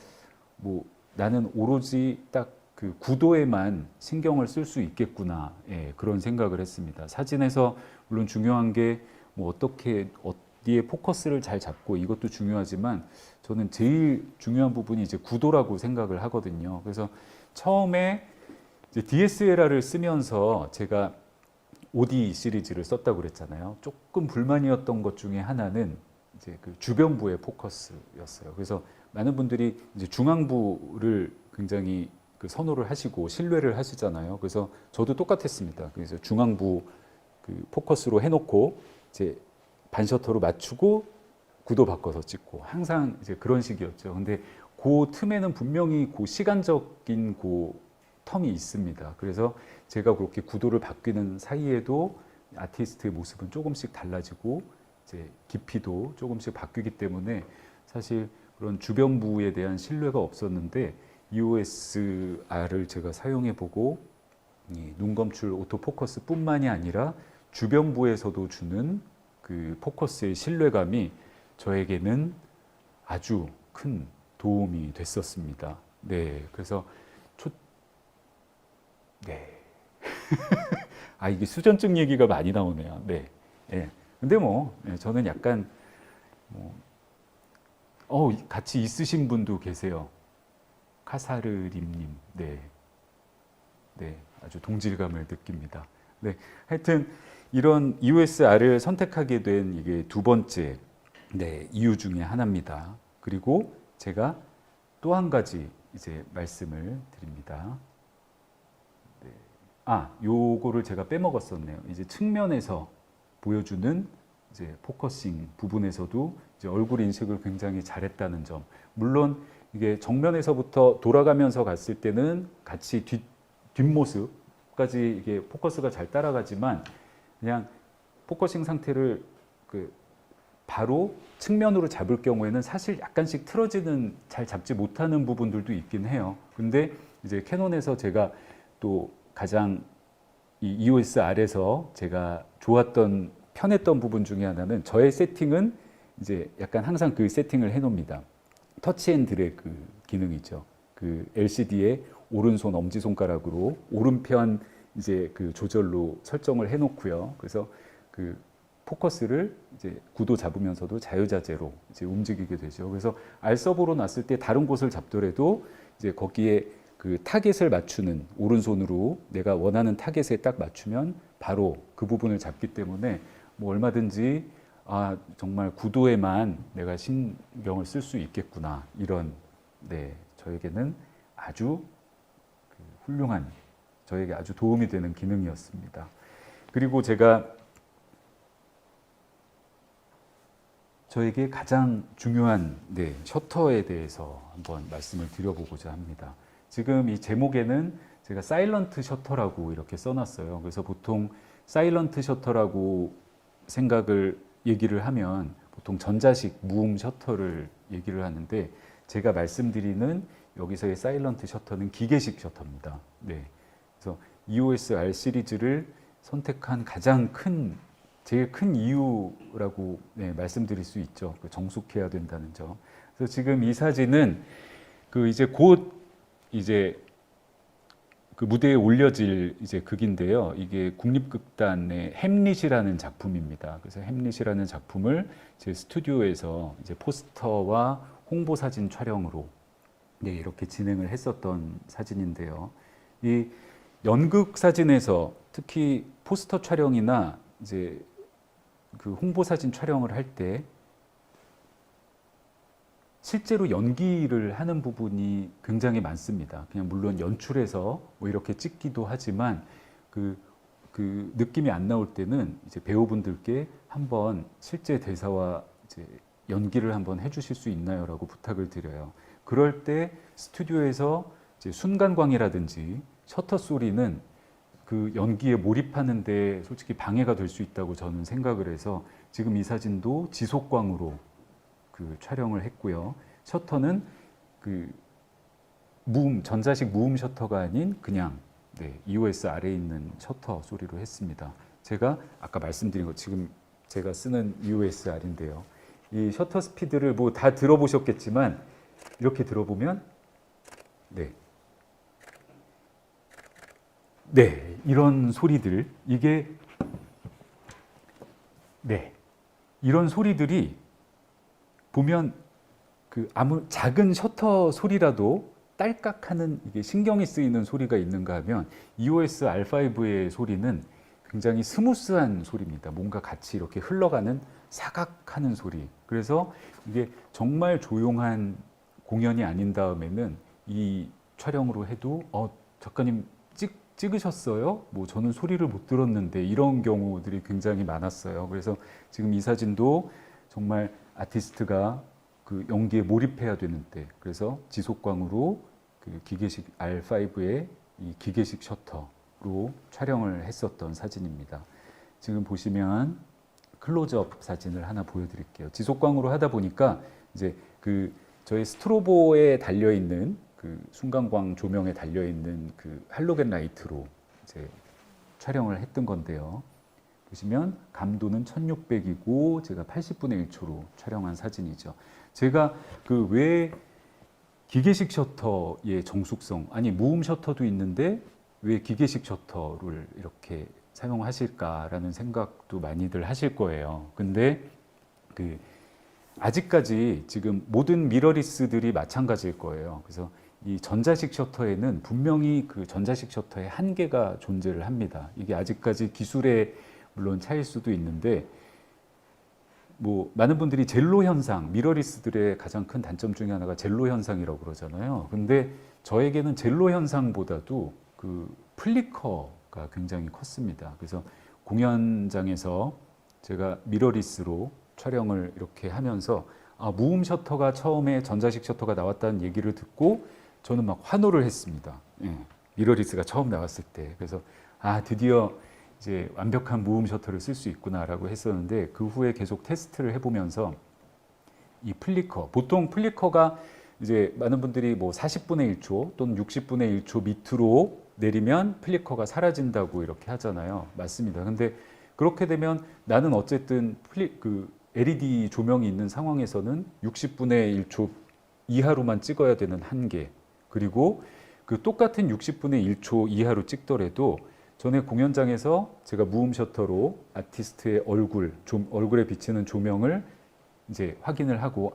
뭐 나는 오로지 딱 그 구도에만 신경을 쓸 수 있겠구나, 그런 생각을 했습니다. 사진에서 물론 중요한 게 뭐 어떻게 어디에 포커스를 잘 잡고 이것도 중요하지만 저는 제일 중요한 부분이 이제 구도라고 생각을 하거든요. 그래서 처음에 이제 DSLR을 쓰면서 제가 OD 시리즈를 썼다고 그랬잖아요. 조금 불만이었던 것 중에 하나는 이제 그 주변부의 포커스였어요. 그래서 많은 분들이 이제 중앙부를 굉장히 그 선호를 하시고 신뢰를 하시잖아요. 그래서 저도 똑같았습니다. 그래서 중앙부 그 포커스로 해놓고 이제 반셔터로 맞추고 구도 바꿔서 찍고 항상 이제 그런 식이었죠. 근데 그 틈에는 분명히 그 시간적인 그 텀이 있습니다. 그래서 제가 그렇게 구도를 바뀌는 사이에도 아티스트의 모습은 조금씩 달라지고 이제 깊이도 조금씩 바뀌기 때문에 사실 그런 주변부에 대한 신뢰가 없었는데 EOS-R을 제가 사용해 보고 눈 검출 오토포커스 뿐만이 아니라 주변부에서도 주는 그 포커스의 신뢰감이 저에게는 아주 큰 도움이 됐었습니다. 네, 그래서 네. 이게 수전증 얘기가 많이 나오네요. 네. 예. 근데 저는 약간 같이 있으신 분도 계세요. 카사르림님. 네. 네. 아주 동질감을 느낍니다. 네. 하여튼 이런 EOS-R을 선택하게 된 이게 두 번째 이유 중에 하나입니다. 그리고 제가 또 한 가지 이제 말씀을 드립니다. 요거를 제가 빼먹었었네요. 이제 측면에서 보여주는 이제 포커싱 부분에서도 이제 얼굴 인식을 굉장히 잘했다는 점. 물론 이게 정면에서부터 돌아가면서 갔을 때는 같이 뒷모습까지 이게 포커스가 잘 따라가지만 그냥 포커싱 상태를 바로 측면으로 잡을 경우에는 사실 약간씩 틀어지는, 잘 잡지 못하는 부분들도 있긴 해요. 근데 이제 캐논에서 제가 또 가장 이 EOS-R에서 제가 좋았던, 편했던 부분 중에 하나는 저의 세팅은 이제 약간 항상 그 세팅을 해 놓습니다. 터치 앤 드래그 기능이죠. 그 LCD에 오른손 엄지손가락으로 오른편 이제 그 조절로 설정을 해 놓고요. 그래서 그 포커스를 이제 구도 잡으면서도 자유자재로 이제 움직이게 되죠. 그래서 R서브로 놨을 때 다른 곳을 잡더라도 이제 거기에 그 타겟을 맞추는, 오른손으로 내가 원하는 타겟에 딱 맞추면 바로 그 부분을 잡기 때문에 얼마든지 정말 구도에만 내가 신경을 쓸 수 있겠구나, 이런 저에게는 아주 훌륭한, 저에게 아주 도움이 되는 기능이었습니다. 그리고 제가 저에게 가장 중요한 셔터에 대해서 한번 말씀을 드려보고자 합니다. 지금 이 제목에는 제가 사일런트 셔터라고 이렇게 써놨어요. 그래서 보통 사일런트 셔터라고 얘기를 하면 보통 전자식 무음 셔터를 얘기를 하는데, 제가 말씀드리는 여기서의 사일런트 셔터는 기계식 셔터입니다. 네. 그래서 EOS-R 시리즈를 선택한 가장 제일 큰 이유라고 말씀드릴 수 있죠. 정숙해야 된다는 점. 그래서 지금 이 사진은 이제 곧 이제 그 무대에 올려질 이제 극인데요. 이게 국립극단의 햄릿이라는 작품입니다. 그래서 햄릿이라는 작품을 제 스튜디오에서 이제 포스터와 홍보 사진 촬영으로 이렇게 진행을 했었던 사진인데요. 이 연극 사진에서 특히 포스터 촬영이나 이제 그 홍보 사진 촬영을 할 때 실제로 연기를 하는 부분이 굉장히 많습니다. 그냥 물론 연출해서 이렇게 찍기도 하지만 그 느낌이 안 나올 때는 이제 배우분들께 한번 실제 대사와 이제 연기를 한번 해주실 수 있나요라고 부탁을 드려요. 그럴 때 스튜디오에서 이제 순간광이라든지 셔터 소리는 그 연기에 몰입하는데 솔직히 방해가 될 수 있다고 저는 생각을 해서 지금 이 사진도 지속광으로 그 촬영을 했고요. 셔터는 그 전자식 무음 셔터가 아닌 그냥 EOS 아래에 있는 셔터 소리로 했습니다. 제가 아까 말씀드린 것 지금 제가 쓰는 EOS R인데요. 이 셔터 스피드를 뭐 다 들어보셨겠지만 이렇게 들어보면 이런 소리들 이게 이런 소리들이 보면 그 아무 작은 셔터 소리라도 딸깍하는 이게 신경이 쓰이는 소리가 있는가 하면 EOS R5의 소리는 굉장히 스무스한 소리입니다. 뭔가 같이 이렇게 흘러가는 사각하는 소리. 그래서 이게 정말 조용한 공연이 아닌 다음에는 이 촬영으로 해도 작가님 찍으셨어요? 뭐 저는 소리를 못 들었는데 이런 경우들이 굉장히 많았어요. 그래서 지금 이 사진도 정말 아티스트가 그 연기에 몰입해야 되는데 그래서 지속광으로 그 기계식 R5의 이 기계식 셔터로 촬영을 했었던 사진입니다. 지금 보시면 클로즈업 사진을 하나 보여드릴게요. 지속광으로 하다 보니까 이제 그 저희 스트로보에 달려 있는 그 순간광 조명에 달려 있는 그 할로겐 라이트로 이제 촬영을 했던 건데요. 보시면 감도는 1600이고 제가 80분의 1초로 촬영한 사진이죠. 제가 그 왜 기계식 셔터의 정숙성, 아니 무음 셔터도 있는데 왜 기계식 셔터를 이렇게 사용하실까라는 생각도 많이들 하실 거예요. 근데 그 아직까지 지금 모든 미러리스들이 마찬가지일 거예요. 그래서 이 전자식 셔터에는 분명히 그 전자식 셔터의 한계가 존재를 합니다. 이게 아직까지 기술의 물론 차이일 수도 있는데 뭐 많은 분들이 젤로 현상, 미러리스들의 가장 큰 단점 중에 하나가 젤로 현상이라고 그러잖아요. 근데 저에게는 젤로 현상보다도 그 플리커가 굉장히 컸습니다. 그래서 공연장에서 제가 미러리스로 촬영을 이렇게 하면서 무음 셔터가 처음에 전자식 셔터가 나왔다는 얘기를 듣고 저는 막 환호를 했습니다. 미러리스가 처음 나왔을 때. 그래서 드디어 이제 완벽한 무음 셔터를 쓸 수 있구나라고 했었는데 그 후에 계속 테스트를 해보면서 이 플리커, 보통 플리커가 이제 많은 분들이 뭐 40분의 1초 또는 60분의 1초 밑으로 내리면 플리커가 사라진다고 이렇게 하잖아요. 맞습니다. 근데 그렇게 되면 나는 어쨌든 그 LED 조명이 있는 상황에서는 60분의 1초 이하로만 찍어야 되는 한계, 그리고 그 똑같은 60분의 1초 이하로 찍더라도 전에 공연장에서 제가 무음 셔터로 아티스트의 얼굴에 비치는 조명을 이제 확인을 하고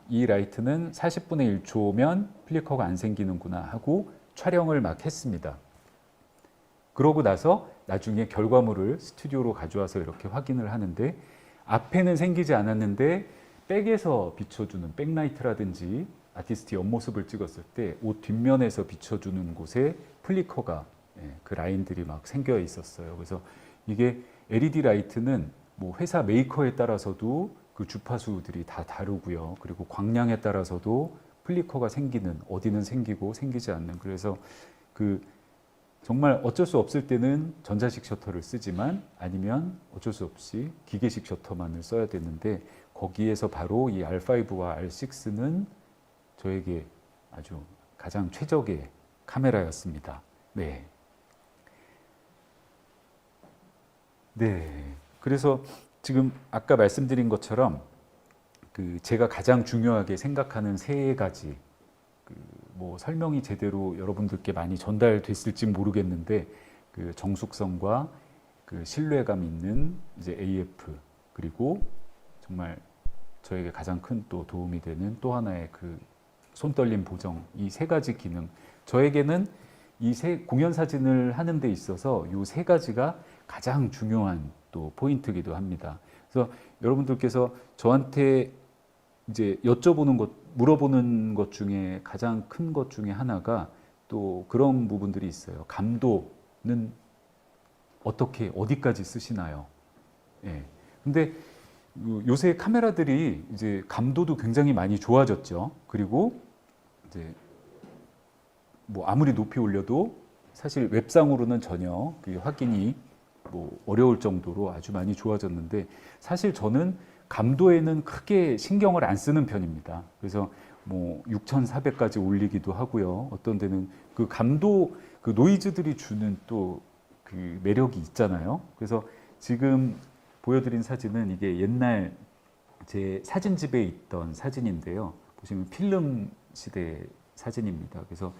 이 라이트는 40분의 1초면 플리커가 안 생기는구나 하고 촬영을 막 했습니다. 그러고 나서 나중에 결과물을 스튜디오로 가져와서 이렇게 확인을 하는데 앞에는 생기지 않았는데 백에서 비춰주는 백라이트라든지 아티스트 옆모습을 찍었을 때 옷 뒷면에서 비춰주는 곳에 플리커가 그 라인들이 막 생겨 있었어요. 그래서 이게 LED 라이트는 뭐 회사 메이커에 따라서도 그 주파수들이 다 다르고요. 그리고 광량에 따라서도 플리커가 생기는, 어디는 생기고 생기지 않는. 그래서 그 정말 어쩔 수 없을 때는 전자식 셔터를 쓰지만 아니면 어쩔 수 없이 기계식 셔터만을 써야 되는데 거기에서 바로 이 R5와 R6는 저에게 아주 가장 최적의 카메라였습니다. 그래서 지금 아까 말씀드린 것처럼 그 제가 가장 중요하게 생각하는 세 가지 뭐 설명이 제대로 여러분들께 많이 전달됐을지 모르겠는데 그 정숙성과 그 신뢰감 있는 이제 AF 그리고 정말 저에게 가장 큰 또 도움이 되는 또 하나의 그 손떨림 보정 이 세 가지 기능 저에게는 이 공연 사진을 하는 데 있어서 이 세 가지가 가장 중요한 또 포인트이기도 합니다. 그래서 여러분들께서 저한테 이제 물어보는 것 중에 가장 큰 것 중에 하나가 또 그런 부분들이 있어요. 감도는 어디까지 쓰시나요? 근데 요새 카메라들이 이제 감도도 굉장히 많이 좋아졌죠. 그리고 이제 뭐 아무리 높이 올려도 사실 웹상으로는 전혀 그 확인이 뭐 어려울 정도로 아주 많이 좋아졌는데 사실 저는 감도에는 크게 신경을 안 쓰는 편입니다. 그래서 뭐 6,400까지 올리기도 하고요. 어떤 데는 그 감도 그 노이즈들이 주는 또 그 매력이 있잖아요. 그래서 지금 보여드린 사진은 이게 옛날 제 사진집에 있던 사진인데요. 보시면 필름 시대 사진입니다. 그래서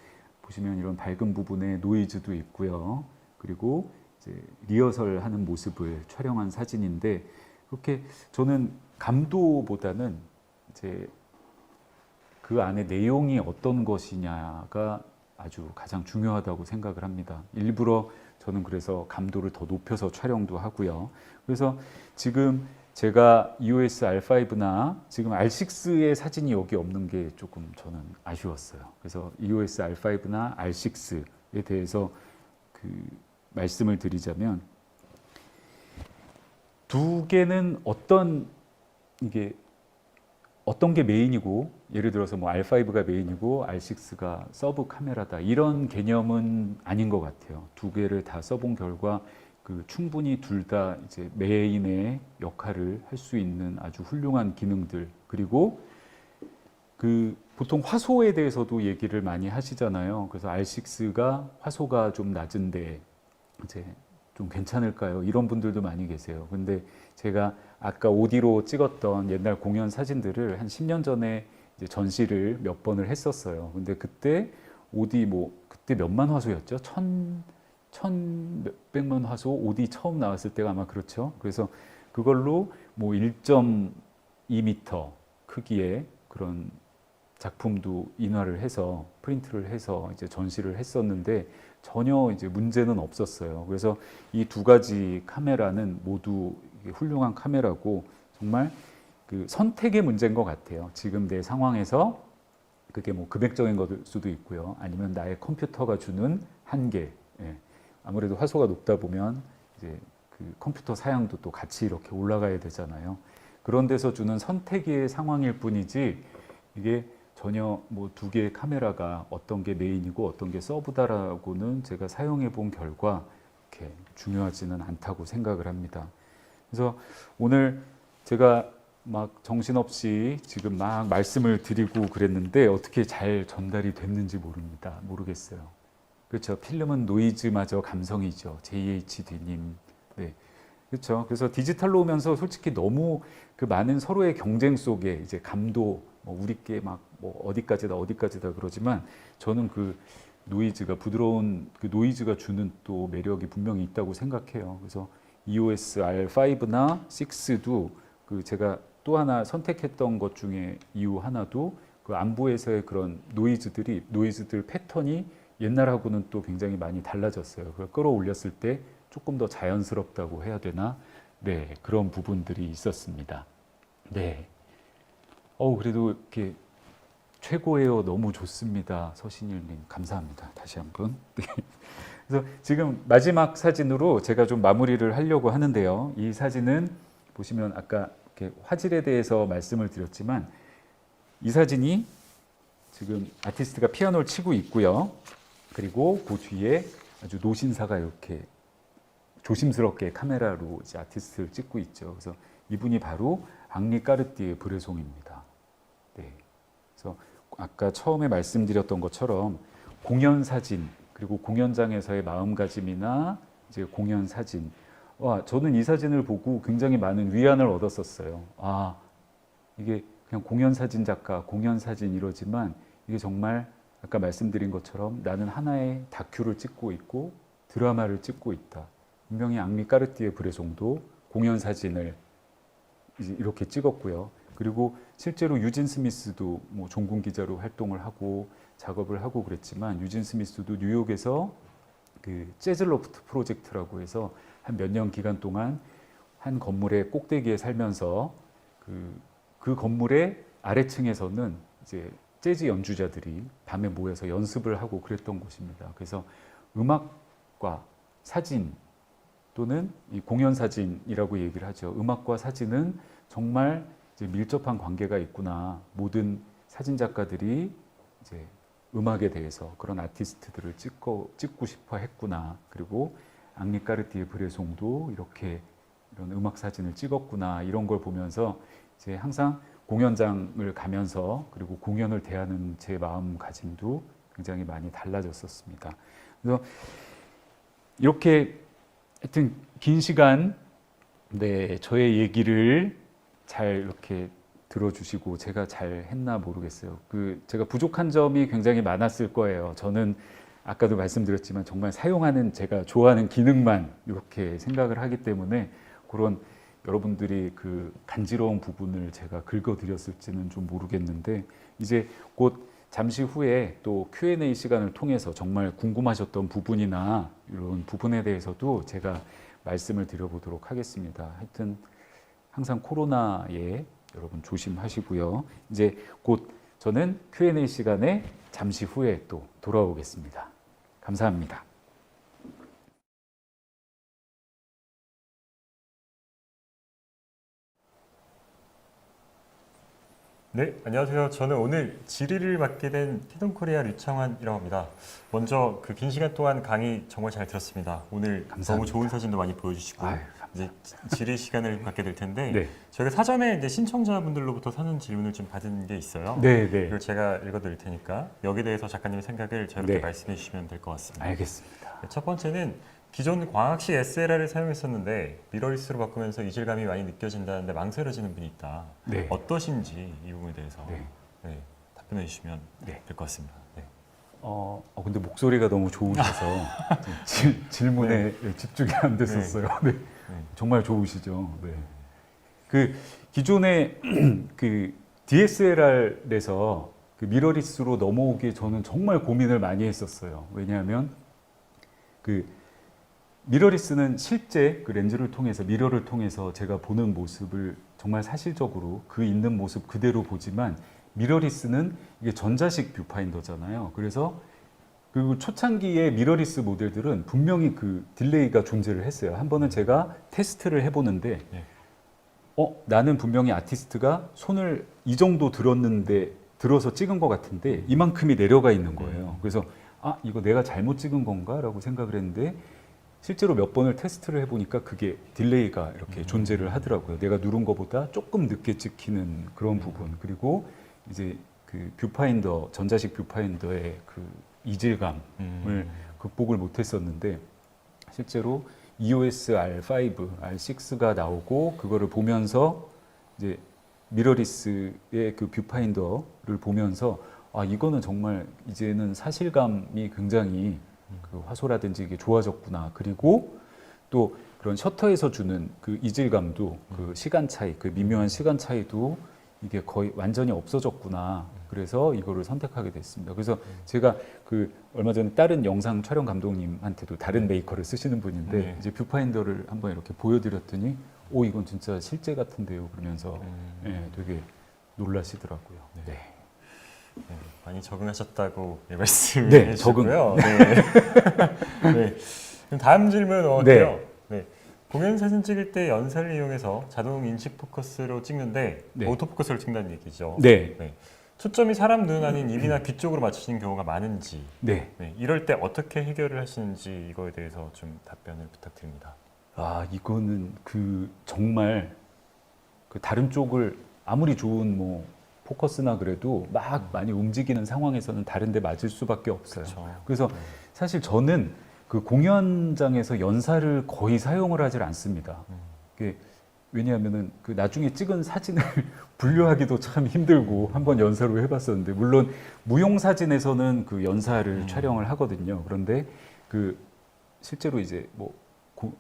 보시면 이런 밝은 부분에 노이즈도 있고요. 그리고 이제 리허설 하는 모습을 촬영한 사진인데 그렇게 저는 감도보다는 이제 그 안에 내용이 어떤 것이냐가 아주 가장 중요하다고 생각을 합니다. 일부러 저는 그래서 감도를 더 높여서 촬영도 하고요. 그래서 지금 제가 EOS R5나 지금 R6의 사진이 여기 없는 게 조금 저는 아쉬웠어요. 그래서 EOS R5나 R6에 대해서 그 말씀을 드리자면 두 개는 어떤 게 메인이고 예를 들어서 뭐 R5가 메인이고 R6가 서브 카메라다 이런 개념은 아닌 것 같아요. 두 개를 다 써본 결과 그 충분히 둘 다 이제 메인의 역할을 할 수 있는 아주 훌륭한 기능들 그리고 그 보통 화소에 대해서도 얘기를 많이 하시잖아요. 그래서 R6가 화소가 좀 낮은데 이제 좀 괜찮을까요? 이런 분들도 많이 계세요. 근데 제가 아까 오디로 찍었던 옛날 공연 사진들을 한 10년 전에 이제 전시를 몇 번을 했었어요. 근데 그때 오디 그때 몇만 화소였죠? 천 몇백만 화소 오디 처음 나왔을 때가 아마 그렇죠. 그래서 그걸로 뭐 1.2m 크기의 그런 작품도 인화를 해서 프린트를 해서 이제 전시를 했었는데 전혀 이제 문제는 없었어요. 그래서 이 두 가지 카메라는 모두 훌륭한 카메라고 정말 그 선택의 문제인 것 같아요. 지금 내 상황에서 그게 뭐 금액적인 것일 수도 있고요. 아니면 나의 컴퓨터가 주는 한계. 예. 아무래도 화소가 높다 보면 이제 그 컴퓨터 사양도 또 같이 이렇게 올라가야 되잖아요. 그런 데서 주는 선택의 상황일 뿐이지 이게 전혀 뭐 두 개의 카메라가 어떤 게 메인이고 어떤 게 서브다라고는 제가 사용해 본 결과 이렇게 중요하지는 않다고 생각을 합니다. 그래서 오늘 제가 막 정신없이 지금 막 말씀을 드리고 그랬는데 어떻게 잘 전달이 됐는지 모르겠어요. 그렇죠. 필름은 노이즈마저 감성이죠. JHD님. 네. 그렇죠. 그래서 디지털로 오면서 솔직히 너무 그 많은 서로의 경쟁 속에 이제 감도 뭐 우리께 막 뭐 어디까지다 그러지만 저는 그 노이즈가 부드러운 그 노이즈가 주는 또 매력이 분명히 있다고 생각해요. 그래서 EOS R5나 6도 그 제가 또 하나 선택했던 것 중에 이유 하나도 그 안부에서의 그런 노이즈들 패턴이 옛날하고는 또 굉장히 많이 달라졌어요. 그걸 끌어올렸을 때 조금 더 자연스럽다고 해야 되나? 네, 그런 부분들이 있었습니다. 네. 그래도 이렇게 최고예요. 너무 좋습니다. 서신일님 감사합니다. 다시 한번. 네. 그래서 지금 마지막 사진으로 제가 좀 마무리를 하려고 하는데요. 이 사진은 보시면 아까 이렇게 화질에 대해서 말씀을 드렸지만 이 사진이 지금 아티스트가 피아노를 치고 있고요. 그리고 그 뒤에 아주 노신사가 이렇게 조심스럽게 카메라로 이제 아티스트를 찍고 있죠. 그래서 이분이 바로 앙리 까르띠에 브레송입니다. 네. 그래서 아까 처음에 말씀드렸던 것처럼 공연 사진 그리고 공연장에서의 마음가짐이나 이제 공연 사진. 저는 이 사진을 보고 굉장히 많은 위안을 얻었었어요. 이게 그냥 공연 사진 작가, 공연 사진 이러지만 이게 정말 아까 말씀드린 것처럼 나는 하나의 다큐를 찍고 있고 드라마를 찍고 있다. 분명히 앙리 까르띠에 브레송도 공연 사진을 이렇게 찍었고요. 그리고 실제로 유진 스미스도 뭐 종군 기자로 활동을 하고 작업을 하고 그랬지만 유진 스미스도 뉴욕에서 그 재즈 로프트 프로젝트라고 해서 한 몇 년 기간 동안 한 건물의 꼭대기에 살면서 그 건물의 아래층에서는 이제 재즈 연주자들이 밤에 모여서 연습을 하고 그랬던 곳입니다. 그래서 음악과 사진 또는 이 공연 사진이라고 얘기를 하죠. 음악과 사진은 정말 이제 밀접한 관계가 있구나. 모든 사진 작가들이 이제 음악에 대해서 그런 아티스트들을 찍고 싶어 했구나. 그리고 앙리 까르티에 브레송도 이렇게 이런 음악 사진을 찍었구나. 이런 걸 보면서 이제 항상 공연장을 가면서 그리고 공연을 대하는 제 마음가짐도 굉장히 많이 달라졌었습니다. 그래서 이렇게 하여튼 긴 시간 네, 저의 얘기를 잘 이렇게 들어주시고 제가 잘 했나 모르겠어요. 제가 부족한 점이 굉장히 많았을 거예요. 저는 아까도 말씀드렸지만 정말 사용하는 제가 좋아하는 기능만 이렇게 생각을 하기 때문에 그런 여러분들이 그 간지러운 부분을 제가 긁어드렸을지는 좀 모르겠는데 이제 곧 잠시 후에 또 Q&A 시간을 통해서 정말 궁금하셨던 부분이나 이런 부분에 대해서도 제가 말씀을 드려보도록 하겠습니다. 하여튼 항상 코로나에 여러분 조심하시고요. 이제 곧 저는 Q&A 시간에 잠시 후에 또 돌아오겠습니다. 감사합니다. 네, 안녕하세요. 저는 오늘 질의를 맡게 된 키동코리아 류창환이라고 합니다. 먼저 그 긴 시간 동안 강의 정말 잘 들었습니다. 오늘 감사합니다. 너무 좋은 사진도 많이 보여주시고 아유, 이제 질의 시간을 갖게 될 텐데 네. 저희가 사전에 이제 신청자분들로부터 사전 질문을 좀 받은 게 있어요. 네, 네. 그걸 제가 읽어드릴 테니까 여기에 대해서 작가님의 생각을 자유롭게 네. 말씀해 주시면 될 것 같습니다. 알겠습니다. 첫 번째는 기존 광학식 SLR을 사용했었는데 미러리스로 바꾸면서 이질감이 많이 느껴진다는데 망설여지는 분이 있다. 네. 어떠신지 이 부분에 대해서 네. 네, 답변해 주시면 네. 될 것 같습니다. 네. 근데 목소리가 너무 좋으셔서 질문에 집중이 안 됐었어요. 네. 정말 좋으시죠. 네. 그 기존에 그 DSLR에서 그 미러리스로 넘어오기에 저는 정말 고민을 많이 했었어요. 왜냐하면 그 미러리스는 실제 그 렌즈를 통해서 미러를 통해서 제가 보는 모습을 정말 사실적으로 그 있는 모습 그대로 보지만 미러리스는 이게 전자식 뷰파인더잖아요. 그래서 그 초창기의 미러리스 모델들은 분명히 그 딜레이가 존재를 했어요. 한 번은 제가 테스트를 해보는데 나는 분명히 아티스트가 손을 이 정도 들어서 찍은 것 같은데 이만큼이 내려가 있는 거예요. 그래서 이거 내가 잘못 찍은 건가? 라고 생각을 했는데 실제로 몇 번을 테스트를 해보니까 그게 딜레이가 이렇게 존재를 하더라고요. 내가 누른 것보다 조금 늦게 찍히는 그런 부분. 그리고 이제 그 뷰파인더, 전자식 뷰파인더의 그 이질감을 극복을 못했었는데 실제로 EOS R5, R6가 나오고 그거를 보면서 이제 미러리스의 그 뷰파인더를 보면서 이거는 정말 이제는 사실감이 굉장히 그 화소라든지 이게 좋아졌구나. 그리고 또 그런 셔터에서 주는 그 이질감도 그 시간 차이, 그 미묘한 시간 차이도 이게 거의 완전히 없어졌구나. 그래서 이거를 선택하게 됐습니다. 그래서 제가 그 얼마 전에 다른 영상 촬영 감독님한테도 다른 메이커를 쓰시는 분인데 이제 뷰파인더를 한번 이렇게 보여드렸더니 이건 진짜 실제 같은데요. 그러면서 되게 놀라시더라고요. 네. 네, 많이 적응하셨다고 말씀을 네, 해주셨고요. 네. 네. 그럼 다음 질문 어때요? 네. 공연 사진 찍을 때 연사를 이용해서 자동 인식 포커스로 찍는데 오토포커스를 찍는다는 얘기죠. 네. 초점이 사람 눈 아닌 입이나 귀 쪽으로 맞추시는 경우가 많은지 이럴 때 어떻게 해결을 하시는지 이거에 대해서 좀 답변을 부탁드립니다. 이거는 그 정말 그 다른 쪽을 아무리 좋은 뭐 포커스나 그래도 막 많이 움직이는 상황에서는 다른 데 맞을 수밖에 없어요. 그렇죠. 그래서 사실 저는 그 공연장에서 연사를 거의 사용을 하질 않습니다. 왜냐하면은 그 나중에 찍은 사진을 분류하기도 참 힘들고 한번 연사로 해봤었는데 물론 무용 사진에서는 그 연사를 촬영을 하거든요. 그런데 그 실제로 이제 뭐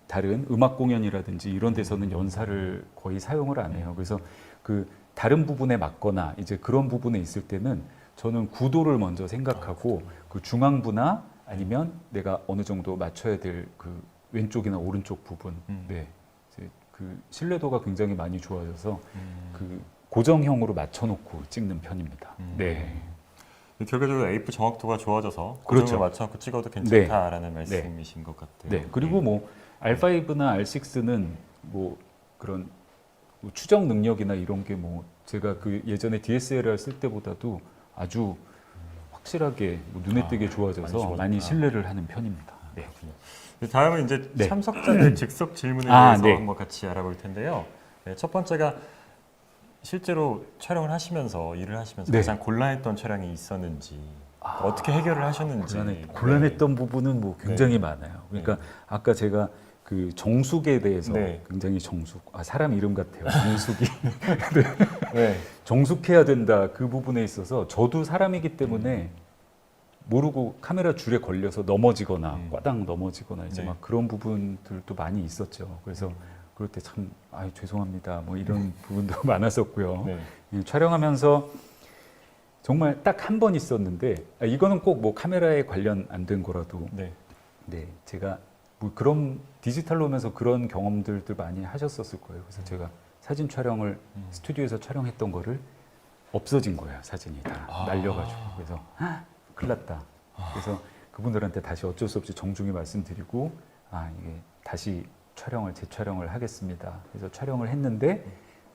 다른 음악 공연이라든지 이런 데서는 연사를 거의 사용을 안 해요. 그래서 그 다른 부분에 맞거나 이제 그런 부분에 있을 때는 저는 구도를 먼저 생각하고 그 중앙부나 아니면 내가 어느 정도 맞춰야 될 그 왼쪽이나 오른쪽 부분, 이제 그 신뢰도가 굉장히 많이 좋아져서 그 고정형으로 맞춰놓고 찍는 편입니다. 네. 결과적으로 AF 정확도가 좋아져서 고정을 맞춰놓고 찍어도 괜찮다라는 말씀이신 것 같아요. 네. 그리고 뭐 R5나 R6는 뭐 그런 뭐 추적 능력이나 이런 게 뭐 제가 그 예전에 DSLR 쓸 때보다도 아주 확실하게 뭐 눈에 띄게 많이 좋아져서 좋아졌구나. 많이 신뢰를 하는 편입니다. 네. 그렇군요. 다음은 이제 네. 참석자들 즉석 질문에 아, 대해서 네. 한번 같이 알아볼 텐데요. 네, 첫 번째가 실제로 촬영을 하시면서 일을 하시면서 네. 가장 곤란했던 촬영이 있었는지 어떻게 해결을 하셨는지 곤란했던 부분은 뭐 굉장히 네. 많아요. 그러니까 네. 아까 제가 그 정숙에 대해서 네. 굉장히 사람 이름 같아요. 정숙이 네. 정숙해야 된다 그 부분에 있어서 저도 사람이기 때문에 모르고 카메라 줄에 걸려서 넘어지거나 꽈당 넘어지거나 이제 네. 막 그런 부분들도 많이 있었죠. 그래서 그럴 때 참 죄송합니다. 뭐 이런 부분도 많았었고요. 네. 예, 촬영하면서 정말 딱 한 번 있었는데 이거는 꼭 뭐 카메라에 관련 안 된 거라도 네. 네 제가 뭐 그런 디지털로 오면서 그런 경험들도 많이 하셨었을 거예요. 그래서 제가 사진 촬영을 스튜디오에서 촬영했던 거를 없어진 거예요. 사진이 다 날려가지고 그래서 큰일 났다. 그래서 그분들한테 다시 어쩔 수 없이 정중히 말씀드리고 이게 다시 재촬영을 하겠습니다. 그래서 촬영을 했는데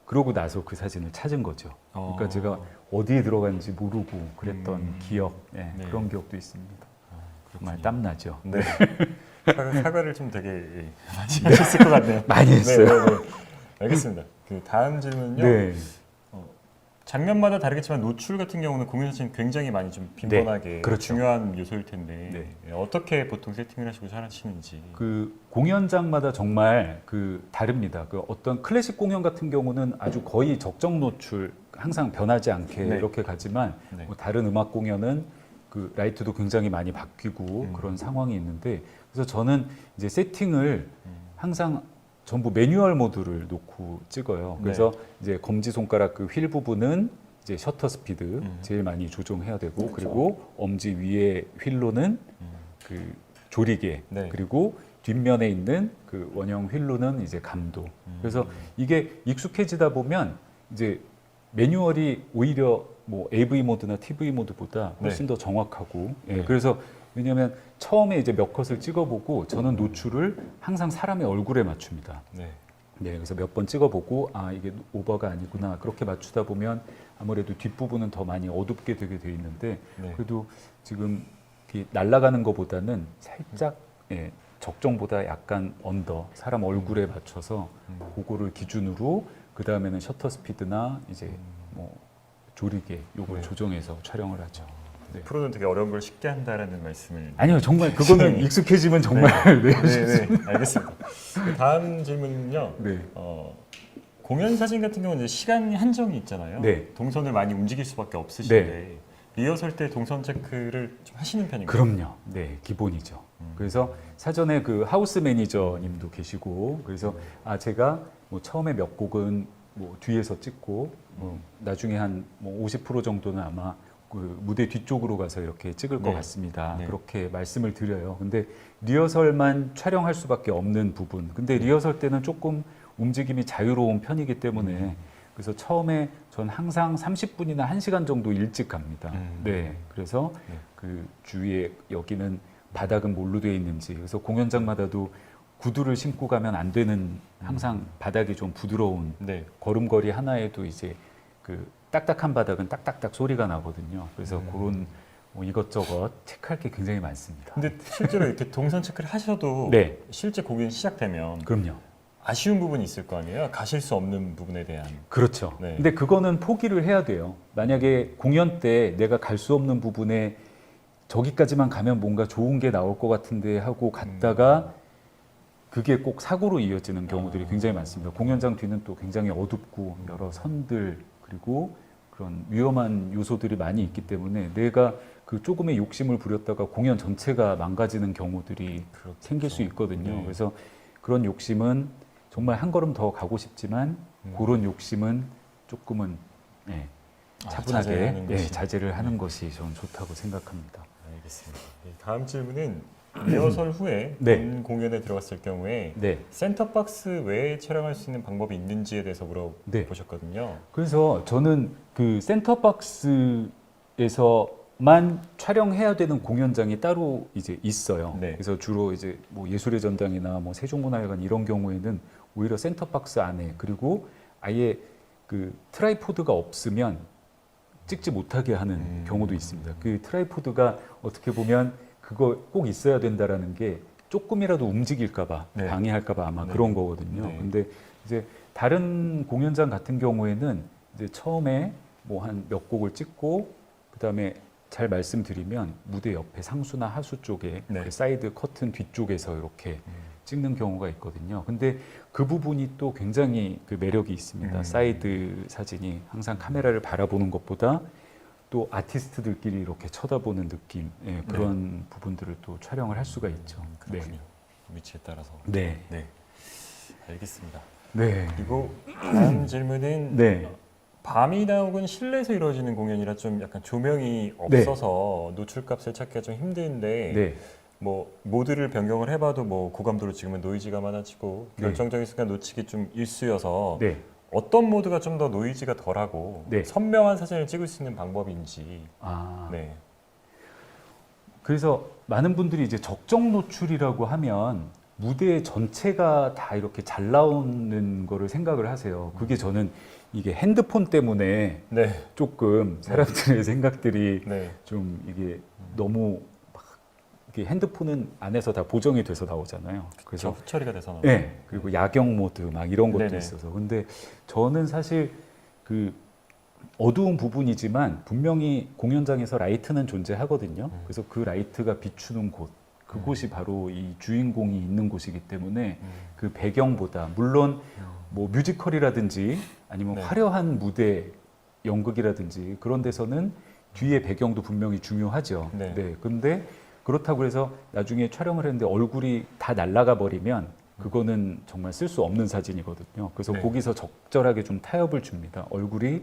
그러고 나서 그 사진을 찾은 거죠. 그러니까 제가 어디에 들어갔는지 모르고 그랬던 기억, 네. 그런 기억도 있습니다. 정말 땀나죠. 네. 사과를 좀 되게 많이 하셨을 것 같네요. 많이 했어요. 네. 알겠습니다. 그 다음 질문은요. 네. 장면마다 다르겠지만 노출 같은 경우는 공연 사진 굉장히 많이 좀 빈번하게 그렇죠. 중요한 요소일 텐데 어떻게 보통 세팅을 하시고 잘하시는지. 그 공연장마다 정말 다릅니다. 그 어떤 클래식 공연 같은 경우는 아주 거의 적정 노출 항상 변하지 않게 이렇게 가지만 뭐 다른 음악 공연은 그 라이트도 굉장히 많이 바뀌고 그런 상황이 있는데 그래서 저는 이제 세팅을 항상 전부 매뉴얼 모드를 놓고 찍어요. 그래서 이제 검지 손가락 그 휠 부분은 이제 셔터 스피드 제일 많이 조정해야 되고 그리고 엄지 위에 휠로는 그 조리개 그리고 뒷면에 있는 그 원형 휠로는 이제 감도. 그래서 이게 익숙해지다 보면 이제 매뉴얼이 오히려 뭐 AV 모드나 TV 모드보다 훨씬 더 정확하고 그래서 왜냐하면 처음에 이제 몇 컷을 찍어보고 저는 노출을 항상 사람의 얼굴에 맞춥니다. 그래서 몇 번 찍어보고 이게 오버가 아니구나 그렇게 맞추다 보면 아무래도 뒷부분은 더 많이 어둡게 되게 돼 있는데 그래도 지금 이렇게 날아가는 것보다는 살짝 적정보다 약간 언더 사람 얼굴에 맞춰서 그거를 기준으로 그 다음에는 셔터 스피드나 이제 뭐 조리개 요걸 조정해서 촬영을 하죠. 프로는 되게 어려운 걸 쉽게 한다라는 말씀을. 아니요, 정말 그거는 익숙해지면 정말 알겠습니다. 다음 질문은요. 공연 사진 같은 경우는 이제 시간 한정이 있잖아요. 동선을 많이 움직일 수밖에 없으신데 리허설 때 동선 체크를 좀 하시는 편인가요? 그럼요. 네, 기본이죠. 그래서 사전에 그 하우스 매니저님도 계시고 그래서 제가 뭐 처음에 몇 곡은 뭐 뒤에서 찍고 나중에 한 뭐 50% 정도는 아마 그 무대 뒤쪽으로 가서 이렇게 찍을 것 같습니다. 그렇게 말씀을 드려요. 근데 리허설만 촬영할 수밖에 없는 부분. 근데 리허설 때는 조금 움직임이 자유로운 편이기 때문에 그래서 처음에 전 항상 30분이나 1시간 정도 일찍 갑니다. 그래서 그 주위에 여기는 바닥은 뭘로 되어 있는지 그래서 공연장마다도 구두를 신고 가면 안 되는 항상 바닥이 좀 부드러운 걸음걸이 하나에도 이제 그 딱딱한 바닥은 딱딱딱 소리가 나거든요. 그래서 그런 뭐 이것저것 체크할 게 굉장히 많습니다. 근데 실제로 이렇게 동선 체크를 하셔도 실제 공연이 시작되면 그럼요. 아쉬운 부분이 있을 거 아니에요? 가실 수 없는 부분에 대한. 그렇죠. 근데 그거는 포기를 해야 돼요. 만약에 공연 때 내가 갈 수 없는 부분에 저기까지만 가면 뭔가 좋은 게 나올 것 같은데 하고 갔다가 그게 꼭 사고로 이어지는 경우들이 굉장히 많습니다. 공연장 뒤는 또 굉장히 어둡고 여러 선들 그리고 그런 위험한 요소들이 많이 있기 때문에 내가 그 조금의 욕심을 부렸다가 공연 전체가 망가지는 경우들이 생길 수 있거든요. 그래서 그런 욕심은 정말 한 걸음 더 가고 싶지만 그런 욕심은 조금은 차분하게 자제를 하는 것이 저는 좋다고 생각합니다. 알겠습니다. 다음 질문은 리허설 후에 본 공연에 들어갔을 경우에 센터박스 외에 촬영할 수 있는 방법이 있는지에 대해서 물어보셨거든요. 그래서 저는 그 센터박스에서만 촬영해야 되는 공연장이 따로 이제 있어요. 그래서 주로 이제 뭐 예술의 전당이나 뭐 세종문화회관 이런 경우에는 오히려 센터박스 안에 그리고 아예 그 트라이포드가 없으면 찍지 못하게 하는 경우도 있습니다. 그 트라이포드가 어떻게 보면 그거 꼭 있어야 된다라는 게 조금이라도 움직일까봐 네. 방해할까봐 아마 네. 그런 거거든요. 네. 근데 이제 다른 공연장 같은 경우에는 이제 처음에 뭐 한 몇 곡을 찍고 그다음에 잘 말씀드리면 무대 옆에 상수나 하수 쪽에 네. 그 사이드 커튼 뒤쪽에서 이렇게 찍는 경우가 있거든요. 근데 그 부분이 또 굉장히 그 매력이 있습니다. 사이드 사진이 항상 카메라를 바라보는 것보다 또 아티스트들끼리 이렇게 쳐다보는 느낌, 예, 그런 부분들을 또 촬영을 할 수가 있죠. 그렇군요. 위치에 따라서. 네. 네. 알겠습니다. 네. 그리고 다음 질문은 네. 밤이나 혹은 실내에서 이루어지는 공연이라 좀 약간 조명이 없어서 노출값을 찾기가 좀 힘든데 네. 뭐 모드를 변경을 해봐도 뭐 고감도로 찍으면 노이즈가 많아지고 네. 결정적인 순간 놓치기 좀 일쑤여서 네. 어떤 모드가 좀 더 노이즈가 덜하고 네. 선명한 사진을 찍을 수 있는 방법인지. 아. 네. 그래서 많은 분들이 이제 적정 노출이라고 하면 무대 전체가 다 이렇게 잘 나오는 거를 생각을 하세요. 그게 저는 이게 핸드폰 때문에 네. 조금 사람들의 생각들이 네. 좀 이게 너무 막 이게 핸드폰은 안에서 다 보정이 돼서 나오잖아요. 그래서 후처리가 돼서 나오죠. 네, 그리고 야경 모드 막 이런 것도 네네. 있어서. 근데 저는 사실 그 어두운 부분이지만 분명히 공연장에서 라이트는 존재하거든요. 그래서 그 라이트가 비추는 곳, 그곳이 바로 이 주인공이 있는 곳이기 때문에 그 배경보다 물론 뭐 뮤지컬이라든지 아니면 네. 화려한 무대, 연극이라든지 그런 데서는 뒤에 배경도 분명히 중요하죠. 네. 네. 근데 그렇다고 해서 나중에 촬영을 했는데 얼굴이 다 날아가 버리면 그거는 정말 쓸 수 없는 사진이거든요. 그래서 네. 거기서 적절하게 좀 타협을 줍니다. 얼굴이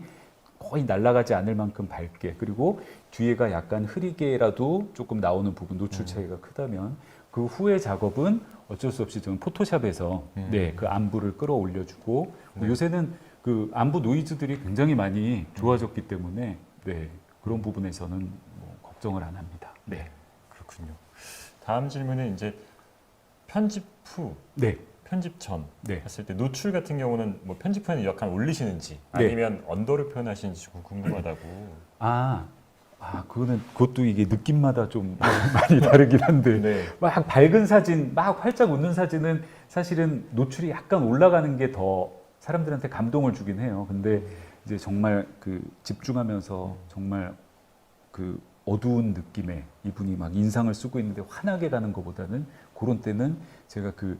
거의 날아가지 않을 만큼 밝게, 그리고 뒤에가 약간 흐리게라도 조금 나오는 부분, 노출 차이가 크다면 그 후의 작업은 어쩔 수 없이 저는 포토샵에서 네, 그 안부를 끌어올려주고 요새는 그 안부 노이즈들이 굉장히 많이 좋아졌기 때문에 네, 그런 부분에서는 뭐 걱정을 안 합니다. 네. 그렇군요. 다음 질문은 이제 편집 후, 네. 편집 전 네. 했을 때 노출 같은 경우는 뭐 편집 후에는 약간 올리시는지 네. 아니면 언더를 표현하시는지 좀 궁금하다고. 그것도 이게 느낌마다 좀 많이 다르긴 한데 네. 막 밝은 사진, 막 활짝 웃는 사진은 사실은 노출이 약간 올라가는 게 더 사람들한테 감동을 주긴 해요. 근데 이제 정말 그 집중하면서 정말 그 어두운 느낌의 이분이 막 인상을 쓰고 있는데 환하게 가는 것보다는 그런 때는 제가 그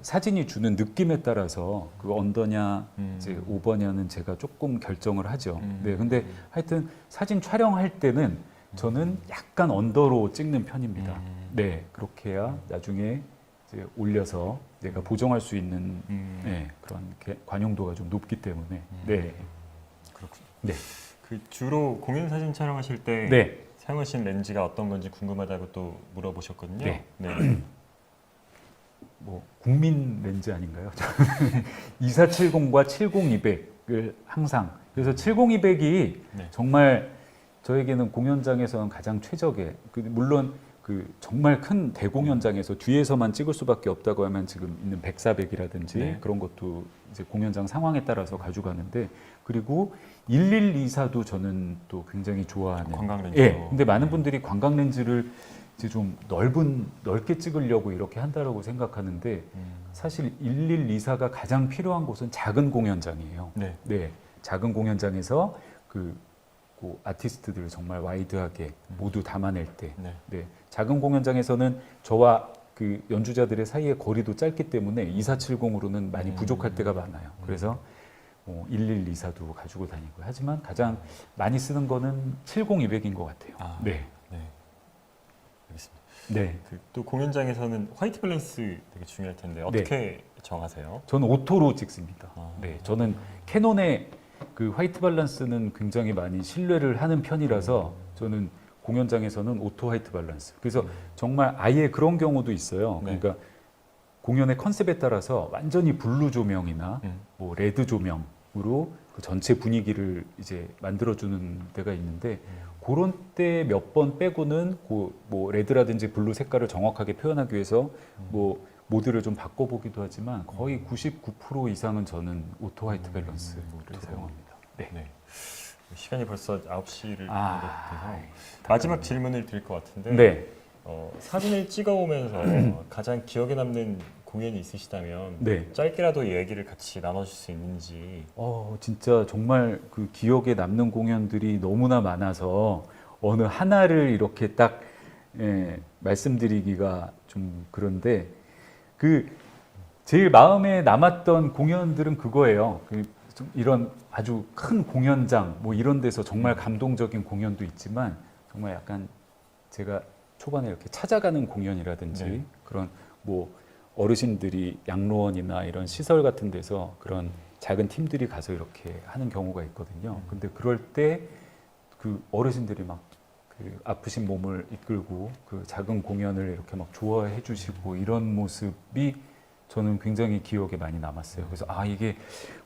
사진이 주는 느낌에 따라서 그 언더냐 이제 오버냐는 제가 조금 결정을 하죠. 네, 근데 하여튼 사진 촬영할 때는 저는 약간 언더로 찍는 편입니다. 네, 그렇게 해야 나중에 이제 올려서 내가 보정할 수 있는 네, 그런 관용도가 좀 높기 때문에. 네, 그렇군요. 네, 그 주로 공연 사진 촬영하실 때 네. 사용하시는 렌즈가 어떤 건지 궁금하다고 또 물어보셨거든요. 네. 네. 뭐 국민 렌즈 아닌가요? 2470과 70200을 항상, 그래서 70200이 네. 정말 저에게는 공연장에서는 가장 최적의, 물론 그 정말 큰 대공연장에서 뒤에서만 찍을 수밖에 없다고 하면 지금 있는 100, 400이라든지 네. 그런 것도 이제 공연장 상황에 따라서 가져가는데, 그리고 1124도 저는 또 굉장히 좋아하는 관광 렌즈. 예. 근데 많은 분들이 관광 렌즈를 이제 좀 넓게 찍으려고 이렇게 한다라고 생각하는데 사실 1124가 가장 필요한 곳은 작은 공연장이에요. 네. 네, 작은 공연장에서 그 아티스트들을 정말 와이드하게 모두 담아낼 때, 네. 네, 작은 공연장에서는 저와 그 연주자들의 사이의 거리도 짧기 때문에 2470으로는 많이 부족할 때가 많아요. 그래서 1124도 가지고 다니고 하지만 가장 많이 쓰는 거는 70200인 것 같아요. 네. 네. 알겠습니다. 네. 또 공연장에서는 화이트 밸런스 되게 중요할 텐데 어떻게 정하세요? 저는 오토로 찍습니다. 아. 네, 저는 캐논의 그 화이트 밸런스는 굉장히 많이 신뢰를 하는 편이라서 저는 공연장에서는 오토 화이트 밸런스. 그래서 정말 아예 그런 경우도 있어요. 네. 그러니까 공연의 컨셉에 따라서 완전히 블루 조명이나 뭐 레드 조명으로 그 전체 분위기를 이제 만들어주는 데가 있는데 그런 때 몇 번 빼고는 뭐 레드라든지 블루 색깔을 정확하게 표현하기 위해서 뭐 모드를 좀 바꿔보기도 하지만 거의 99% 이상은 저는 오토 화이트 밸런스를 사용합니다. 네. 네. 시간이 벌써 9시를 아, 돼서 마지막 질문을 드릴 것 같은데 네. 사진을 찍어오면서 가장 기억에 남는 공연이 있으시다면 네. 짧게라도 얘기를 같이 나눠줄 수 있는지. 진짜 정말 그 기억에 남는 공연들이 너무나 많아서 어느 하나를 이렇게 딱 말씀드리기가 좀 그런데 그 제일 마음에 남았던 공연들은 그거예요. 좀 이런 아주 큰 공연장 뭐 이런 데서 정말 감동적인 공연도 있지만 정말 약간 제가 초반에 이렇게 찾아가는 공연이라든지 네. 그런 뭐 어르신들이 양로원이나 이런 시설 같은 데서 그런 작은 팀들이 가서 이렇게 하는 경우가 있거든요. 근데 그럴 때 그 어르신들이 막 그 아프신 몸을 이끌고 그 작은 공연을 이렇게 막 좋아해 주시고 이런 모습이 저는 굉장히 기억에 많이 남았어요. 그래서 이게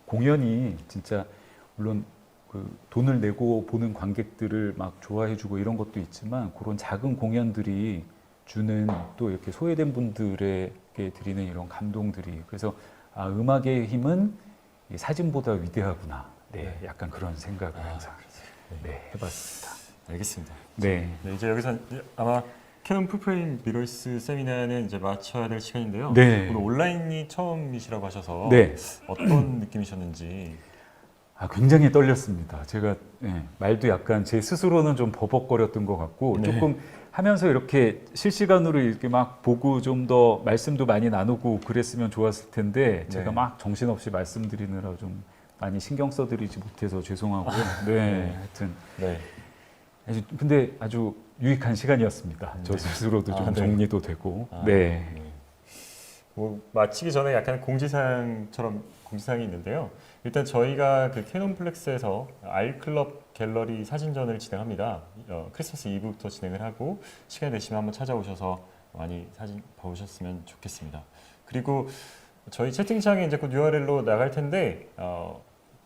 공연이 진짜 물론 그 돈을 내고 보는 관객들을 막 좋아해 주고 이런 것도 있지만 그런 작은 공연들이 주는 또 이렇게 소외된 분들에게 드리는 이런 감동들이 그래서 음악의 힘은 이 사진보다 위대하구나. 네, 약간 그런 생각을 항상 해봤습니다. 알겠습니다. 네. 이제 여기서 아마 캐논 풀프레임 미러리스 세미나는 이제 마쳐야 될 시간인데요. 네. 오늘 온라인이 처음이시라고 하셔서 네. 어떤 느낌이셨는지. 굉장히 떨렸습니다. 제가 말도 약간 제 스스로는 좀 버벅거렸던 것 같고 조금 하면서 이렇게 실시간으로 이렇게 막 보고 좀 더 말씀도 많이 나누고 그랬으면 좋았을 텐데 제가 막 정신없이 말씀드리느라 좀 많이 신경 써드리지 못해서 죄송하고요. 하여튼 근데 아주 유익한 시간이었습니다. 저 스스로도 좀 정리도 되고. 뭐 마치기 전에 약간 공지사항이 있는데요. 일단 저희가 그 캐논 플렉스에서 알클럽 갤러리 사진전을 진행합니다. 크리스마스 이브부터 진행을 하고 시간 되시면 한번 찾아오셔서 많이 사진 봐오셨으면 좋겠습니다. 그리고 저희 채팅창에 이제 곧 URL로 나갈 텐데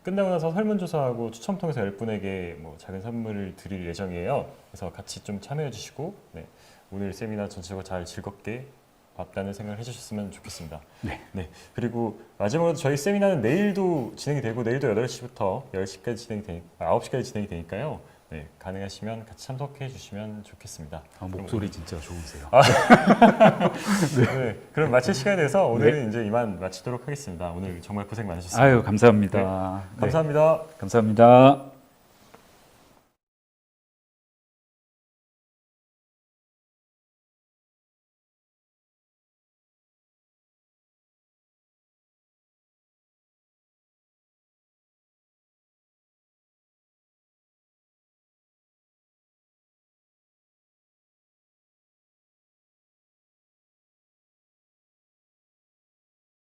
끝나고 나서 설문조사하고 추첨 통해서 10분에게 뭐 작은 선물을 드릴 예정이에요. 그래서 같이 좀 참여해 주시고 오늘 세미나 전체가 잘 즐겁게 봤다는 생각을 해주셨으면 좋겠습니다. 그리고 마지막으로 저희 세미나는 내일도 진행이 되고 내일도 8시부터 10시까지 9시까지 진행이 되니까요. 가능하시면 같이 참석해 주시면 좋겠습니다. 목소리 진짜 좋으세요. 그럼 마칠 시간이 돼서 오늘은 이제 이만 마치도록 하겠습니다. 오늘 정말 고생 많으셨습니다. 감사합니다. 감사합니다. 감사합니다.